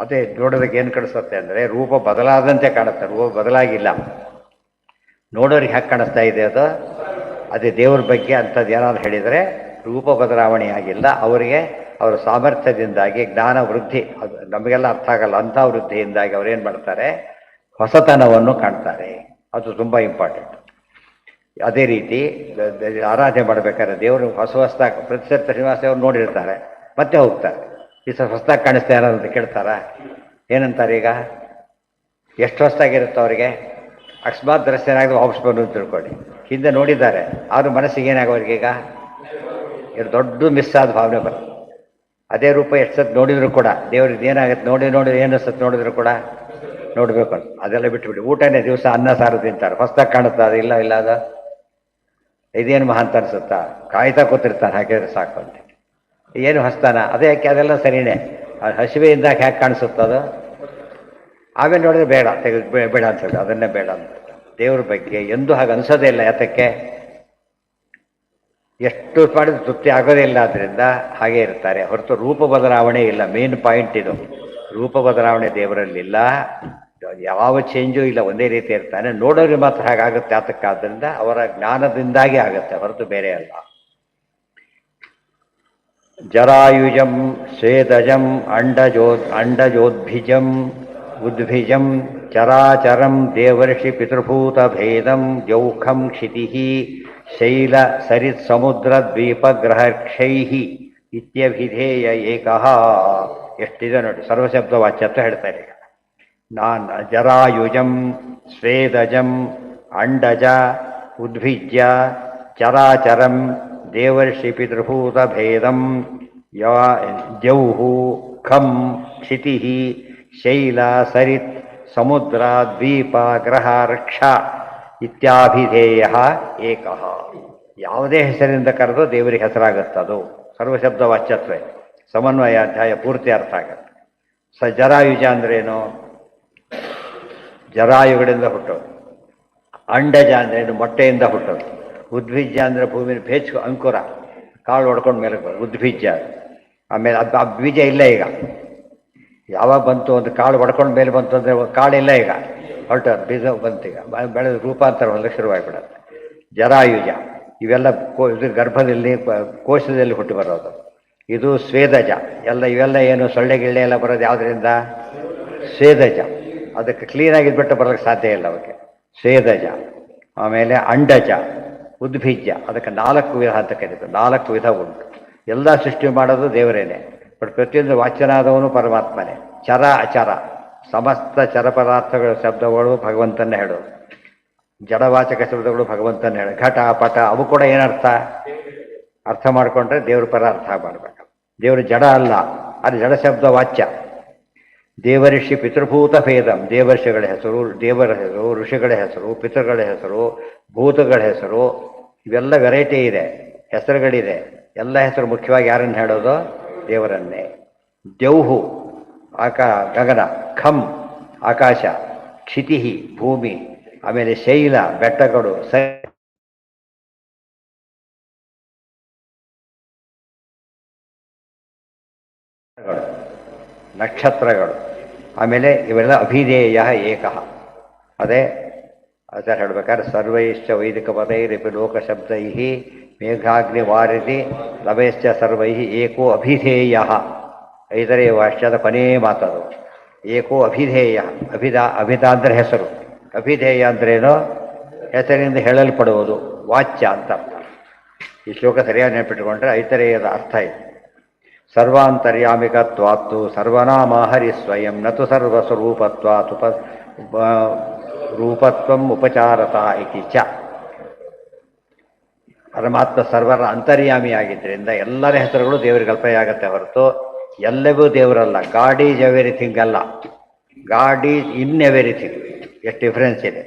ಅದೇ ನೋಡೋದಕ್ಕೆ ಏನು ಕಾಣಿಸುತ್ತೆ ಅಂದರೆ ರೂಪ ಬದಲಾದಂತೆ ಕಾಣುತ್ತೆ. ರೂಪ ಬದಲಾಗಿಲ್ಲ. ನೋಡೋರಿಗೆ ಹೇಗೆ ಕಾಣಿಸ್ತಾ ಇದೆ ಅದು? ಅದೇ ದೇವ್ರ ಬಗ್ಗೆ ಅಂಥದ್ದು ಏನಾದ್ರು ಹೇಳಿದರೆ ರೂಪ ಬದಲಾವಣೆ ಆಗಿಲ್ಲ. ಅವರಿಗೆ ಅವರ ಸಾಮರ್ಥ್ಯದಿಂದಾಗಿ ಜ್ಞಾನ ವೃದ್ಧಿ, ಅದು ನಮಗೆಲ್ಲ ಅರ್ಥ ಆಗಲ್ಲ, ಅಂಥ ವೃದ್ಧಿಯಿಂದಾಗಿ ಅವರೇನು ಮಾಡ್ತಾರೆ? ಹೊಸತನವನ್ನು ಕಾಣ್ತಾರೆ. ಅದು ತುಂಬ ಇಂಪಾರ್ಟೆಂಟ್. ಅದೇ ರೀತಿ ಆರಾಧನೆ ಮಾಡಬೇಕಾದ್ರೆ ದೇವರು ಹೊಸದಾಗಿ ಪ್ರತಿಶತ ಶ್ರೀನಿವಾಸ ಅವ್ರು ನೋಡಿರ್ತಾರೆ, ಮತ್ತೆ ಹೋಗ್ತಾರೆ. ಈ ಸಲ ಹೊಸದಾಗಿ ಕಾಣಿಸ್ತಾ ಯಾರು ಅಂತ ಕೇಳ್ತಾರ? ಏನಂತಾರೆ? ಈಗ ಎಷ್ಟು ಹೊಸದಾಗಿರುತ್ತೆ ಅವರಿಗೆ? ಅಕಸ್ಮಾತ್ ದರ್ಶನ ಆಗಿದ್ರೆ ವಾಪಸ್ ಬಂದು ತಿಳ್ಕೊಳ್ಳಿ. ಹಿಂದೆ ನೋಡಿದ್ದಾರೆ, ಆದರೂ ಮನಸ್ಸಿಗೆ ಏನಾಗೋರಿಗೆ ಈಗ ಇದು ದೊಡ್ಡ ಮಿಸ್ ಆದ ಭಾವನೆ ಬರುತ್ತೆ. ಅದೇ ರೂಪ ಎಷ್ಟು ಸತ್ತು ನೋಡಿದ್ರು ಕೂಡ ದೇವ್ರಿಗೆ ಏನಾಗುತ್ತೆ? ನೋಡಿ ಏನು ಸತ್ತು ನೋಡಿದ್ರು ಕೂಡ ನೋಡಬೇಕು ಅಂತ ಅದೆಲ್ಲ ಬಿಟ್ಟುಬಿಟ್ಟು ಊಟನೇ ದಿವಸ ಅನ್ನ ಸಾರು ತಿಂತಾರೆ. ಹೊಸದಾಗಿ ಕಾಣುತ್ತಾ? ಅದು ಇಲ್ಲ. ಅದು ಇದೇನು ಮಹಾಂತ ಅನಿಸುತ್ತಾ? ಕಾಯ್ತಾ ಕೂತಿರ್ತಾನೆ, ಹಾಕಿದ್ರೆ ಸಾಕು ಅಂತ. ಏನು ಹೊಸ್ತಾನ? ಅದೇ ಯಾಕೆ? ಅದೆಲ್ಲ ಸರಿಯೇ. ಹಸಿವೆಯಿಂದಾಗ ಹೇಗೆ ಕಾಣಿಸುತ್ತದು? ಆಮೇಲೆ ನೋಡಿದ್ರೆ ಬೇಡ, ಬೇಡ ಅಂತ ಹೇಳಿ ಅದನ್ನೇ ಬೇಡ ಅಂತ. ದೇವ್ರ ಬಗ್ಗೆ ಎಂದೂ ಹಾಗೆ ಅನಿಸೋದೇ ಇಲ್ಲ. ಯಾತಕ್ಕೆ? ಎಷ್ಟು ಮಾಡಿದ್ರೆ ತೃಪ್ತಿ ಆಗೋದೇ ಇಲ್ಲ. ಆದ್ದರಿಂದ ಹಾಗೇ ಇರ್ತಾರೆ ಹೊರತು ರೂಪ ಬದಲಾವಣೆ ಇಲ್ಲ. ಮೇನ್ ಪಾಯಿಂಟ್ ಇದು. ರೂಪ ಬದಲಾವಣೆ ದೇವರಲ್ಲಿಲ್ಲ. ಯಾವ ಚೇಂಜು ಇಲ್ಲ. ಒಂದೇ ರೀತಿ ಇರ್ತಾನೆ. ನೋಡೋರಿಗೆ ಮಾತ್ರ ಹಾಗಾಗುತ್ತೆ. ಯಾತಕ್ಕಾದ್ರಿಂದ ಅವರ ಜ್ಞಾನದಿಂದಾಗಿ ಆಗುತ್ತೆ ಹೊರತು ಬೇರೆ ಅಲ್ಲ. ಜರಾಯುಜಂ ಸ್ವೇದಜಂ ಅಂಡಜೋದ್ಭಿಜಂ ಉದ್ಭಿಜಂ ಚರಾಚರಂ ದೇವರ್ಷಿ ಪಿತೃಭೂತ ಭೇದಂ ಜೌಖಂ ಕ್ಷಿತಿಃ ಶೈಲ ಸರಿತ್ ಸಮುದ್ರ ದ್ವೀಪಗ್ರಹಕ್ಷೈ ಇತ್ಯಭಿಧೇಯ ಏಕಃ. ಎಷ್ಟಿದೆ ನೋಡಿ. ಸರ್ವಶಬ್ದ ವಾಚ್ಯತ್ವ ಹೇಳ್ತಾರೆ. ಜರಾಯುಜಂ ಸ್ವೇದಜಂ ಅಂಡಜ ಉದ್ಭಿಜ್ಯ ಚರಾಚರಂ ದೇವರ್ಷಿ ಪಿತೃಭೂತ ಭೇದಂ ಜೌಹು ಖಂ ಕ್ಷಿತಿಃ ಶೈಲ ಸರಿತ್ ಸಮುದ್ರ ದ್ವೀಪ ಗ್ರಹ ರಕ್ಷ ಇತ್ಯಾಭಿಧೇಯ ಏಕಃ. ಯಾವುದೇ ಹೆಸರಿಂದ ಕರೆದು ದೇವರಿಗೆ ಹೆಸರಾಗುತ್ತದು. ಸರ್ವಶಬ್ದ ವಾಚ್ಯತ್ವ ಸಮನ್ವಯ ಅಧ್ಯಾಯ ಪೂರ್ತಿ ಅರ್ಥ ಆಗುತ್ತೆ. ಜರಾಯುಜ ಅಂದ್ರೇನು? ಜರಾಯುಗಳಿಂದ ಹುಟ್ಟೋದು. ಅಂಡಜ ಅಂದರೆ ಇದು ಮೊಟ್ಟೆಯಿಂದ ಹುಟ್ಟೋದು. ಉದ್ಭಿಜ್ಜ ಅಂದರೆ ಭೂಮಿನ ಭೇಚ್ ಅಂಕುರ, ಕಾಳು ಹೊಡ್ಕೊಂಡು ಮೇಲೆ ಬರೋದು ಉದ್ಭಿಜ್ಜ. ಆಮೇಲೆ ಅದು ಆ ಬೀಜ ಇಲ್ಲ ಈಗ. ಯಾವಾಗ ಬಂತು ಒಂದು ಕಾಳು ಹೊಡ್ಕೊಂಡು ಮೇಲೆ ಬಂತು ಅಂದರೆ ಕಾಳಿಲ್ಲ ಈಗ, ಹೊರಟೋದು ಬೀಜ ಬಂತು. ಈಗ ಬೆಳೆದ ರೂಪಾಂತರ ಹೊಂದಕ್ಕೆ ಶುರುವಾಗಿಬಿಡುತ್ತೆ. ಜರಾಯುಜ ಇವೆಲ್ಲ ಇದು ಗರ್ಭದಲ್ಲಿ ಕೋಶದಲ್ಲಿ ಹುಟ್ಟಿ ಬರೋದು. ಇದು ಸ್ವೇದಜ ಇವೆಲ್ಲ ಏನು ಸೊಳ್ಳೆ ಗಿಳ್ಳೆ ಎಲ್ಲ ಬರೋದು ಯಾವುದರಿಂದ? ಸ್ವೇದಜ. ಅದಕ್ಕೆ ಕ್ಲೀನಾಗಿದ್ಬಿಟ್ಟು ಬರೋಕ್ಕೆ ಸಾಧ್ಯ ಇಲ್ಲ ಅವಕ್ಕೆ, ಸ್ವೇದಜ. ಆಮೇಲೆ ಅಂಡಜ, ಉದ್ಭಿಜ್ಜ, ಅದಕ್ಕೆ 4 ವಿಧ ಅಂತ ಕರೀತಾರೆ. 4 ವಿಧ ಉಂಟು. ಎಲ್ಲ ಸೃಷ್ಟಿ ಮಾಡೋದು ದೇವರೇನೆ, ಬಟ್ ಪ್ರತಿಯೊಂದು ವಾಚ್ಯನಾದವನು ಪರಮಾತ್ಮನೇ. ಚರ ಅಚರ ಸಮಸ್ತ ಚರ ಪದಾರ್ಥಗಳ ಶಬ್ದಗಳು ಭಗವಂತನೇ ಹೇಳೋದು, ಜಡವಾಚಕ ಶಬ್ದಗಳು ಭಗವಂತನೇ ಹೇಳೋದು. ಘಟ ಪಟ ಅವು ಕೂಡ ಏನರ್ಥ ಅರ್ಥ ಮಾಡಿಕೊಂಡ್ರೆ ದೇವ್ರ ಪರ ಅರ್ಥ ಮಾಡಬೇಕು. ದೇವರು ಜಡ ಅಲ್ಲ, ಅದು ಜಡ ಶಬ್ದ ವಾಚ್ಯ. ದೇವಋಷಿ ಪಿತೃಭೂತ ಭೇದಂ, ದೇವರ್ಷಿಗಳ ಹೆಸರು, ದೇವರ ಹೆಸರು, ಋಷಿಗಳ ಹೆಸರು, ಪಿತೃಗಳ ಹೆಸರು, ಭೂತಗಳ ಹೆಸರು, ಇವೆಲ್ಲ ವೆರೈಟಿ ಇದೆ, ಹೆಸರುಗಳಿದೆ. ಎಲ್ಲ ಹೆಸರು ಮುಖ್ಯವಾಗಿ ಯಾರನ್ನು ಹೇಳೋದು? ದೇವರನ್ನೇ. ದ್ಯೌಹು ಗಗನ, ಖಂ ಆಕಾಶ, ಕ್ಷಿತಿ ಭೂಮಿ, ಆಮೇಲೆ ಶೈಲ ಬೆಟ್ಟಗಳು, ನಕ್ಷತ್ರಗಳು, ಆಮೇಲೆ ಇವೆಲ್ಲ ಅಭಿಧೇಯ ಏಕಃ. ಅದೇ ಆಚಾರ ಹೇಳ್ಬೇಕಾದ್ರೆ ಸರ್ವೈಶ್ಚ ವೈದಿಕ ಪದೈರಿಪಿ ಲೋಕಶಬ್ದೈ ಮೇಘಾಗ್ನಿ ವಾರಿತಿ ಲವೈಶ್ಚ ಸರ್ವೈ ಏಕೋ ಅಭಿಧೇಯ. ಐದರೇ ವಾಕ್ಯದ ಕೊನೇ ಮಾತದು. ಏಕೋ ಅಭಿಧೇಯ. ಅಭಿಧ ಅಂದರೆ ಹೆಸರು, ಅಭಿಧೇಯ ಅಂದ್ರೇನು? ಹೆಸರಿನಿಂದ ಹೇಳಲ್ಪಡುವುದು, ವಾಚ್ಯ ಅಂತ ಅರ್ಥ. ಈ ಶ್ಲೋಕ ಸರಿಯಾಗಿ ನೆನಪಿಟ್ಟುಕೊಂಡ್ರೆ ಐತರೇಯದ ಅರ್ಥ ಇದೆ. ಸರ್ವಾಂತರ್ಯಾಮಿಕತ್ವಾತ್ತು ಸರ್ವನಾಮ ಹರಿ ಸ್ವಯಂ ನತು ಸರ್ವಸ್ವರೂಪತ್ವಾತ್ ರೂಪತ್ವಂ ಉಪಚಾರತ ಇತಿ ಚ. ಪರಮಾತ್ಮ ಸರ್ವರ ಅಂತರ್ಯಾಮಿಯಾಗಿದ್ದರಿಂದ ಎಲ್ಲರ ಹೆಸರುಗಳು ದೇವರಿಗೆ ಕಲ್ಪನೆಯಾಗತ್ತೆ ಹೊರತು ಎಲ್ಲವೂ ದೇವರಲ್ಲ. ಗಾಡ್ ಈಸ್ ಎವ್ರಿಥಿಂಗ್ ಅಲ್ಲ, ಗಾಡ್ ಈಸ್ ಇನ್ ಎವ್ರಿಥಿಂಗ್. ಎಷ್ಟು ಡಿಫ್ರೆನ್ಸ್ ಇದೆ.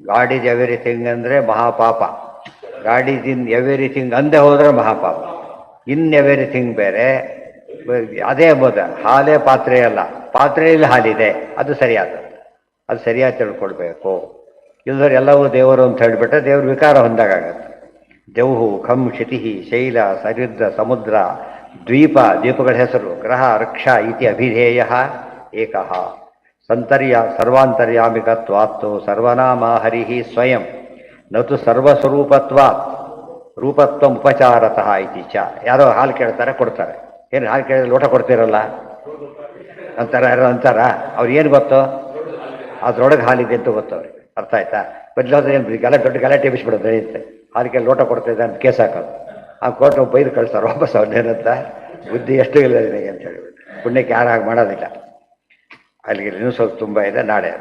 ಗಾಡ್ ಈಸ್ ಎವ್ರಿಥಿಂಗ್ ಅಂದರೆ ಮಹಾಪಾಪ, ಗಾಡ್ ಈಸ್ ಇನ್ ಎವ್ರಿಥಿಂಗ್ ಅಂದೇ ಹೋದರೆ ಮಹಾಪಾಪ. ಇನ್ ಎವ್ರಿಥಿಂಗ್ ಬೇರೆ. ಅದೇ ಎಂಬುದ ಹಾಲೇ ಪಾತ್ರೆ ಅಲ್ಲ, ಪಾತ್ರೆಯಲ್ಲಿ ಹಾಲಿದೆ, ಅದು ಸರಿಯಾದ, ಅದು ಸರಿಯಾಗಿ ತಿಳ್ಕೊಳ್ಬೇಕು. ಇಲ್ಲದ್ರೆ ಎಲ್ಲವೂ ದೇವರು ಅಂತ ಹೇಳಿಬಿಟ್ರೆ ದೇವ್ರ ವಿಕಾರ ಹೊಂದಾಗತ್ತೆ. ಜೌಹು ಖಂ ಕ್ಷಿತಿ ಶೈಲ ಸರಿದ್ರ ಸಮುದ್ರ ದ್ವೀಪ, ದ್ವೀಪಗಳ ಹೆಸರು, ಗ್ರಹ ವೃಕ್ಷ ಇತಿ ಅಭಿಧೇಯ ಏಕಃ. ಸರ್ವಾಂತರ್ಯಾಮಿಕತ್ವಾತ್ತು ಸರ್ವನಾಮ ಹರಿ ಸ್ವಯಂ ನತು ಸರ್ವಸ್ವರೂಪತ್ವಾತ್ ರೂಪತ್ವ ಉಪಚಾರತಃ ಇತಿ ಚ. ಯಾರೋ ಹಾಲು ಕೇಳ್ತಾರೆ, ಕೊಡ್ತಾರೆ. ಏನು ಹಾಲು ಕೇಳಿದ್ರೆ ಲೋಟ ಕೊಡ್ತಿರಲ್ಲ ಅಂತಾರ, ಯಾರೋ ಅಂತಾರ. ಅವ್ರು ಏನು ಗೊತ್ತು? ಅದ್ರೊಳಗೆ ಹಾಲಿದೆ ಅಂತ ಗೊತ್ತು ಅವ್ರಿಗೆ. ಅರ್ಥ ಆಯ್ತಾ? ಬದಲಾದ್ರೆ ಏನು ದೊಡ್ಡ ಗಲಾಟೆ ಬಿಸ್ಬಿಡೋದು ನಡೆಯುತ್ತೆ. ಹಾಲು ಕೇಳಿ ಲೋಟ ಕೊಡ್ತಿದ್ದೆ ಅಂತ ಕೇಸ್ ಹಾಕೋದು. ಆ ಕೋರ್ಟ್ ಬೈದು ಕಳಿಸ್ತಾರೆ ವಾಪಸ್. ಅವ್ರನ್ನೇನಂತ ಬುದ್ಧಿ ಎಷ್ಟು ಇಲ್ಲ ನಿನಗೆ ಅಂತ ಹೇಳಿಬಿಟ್ಟು. ಪುಣ್ಯಕ್ಕೆ ಯಾರು ಹಾಗೆ ಮಾಡೋದಿಲ್ಲ. ಅಲ್ಲಿಗೆ ಇನ್ನೂ ಸ್ವಲ್ಪ ತುಂಬ ಇದೆ, ನಾಳೆ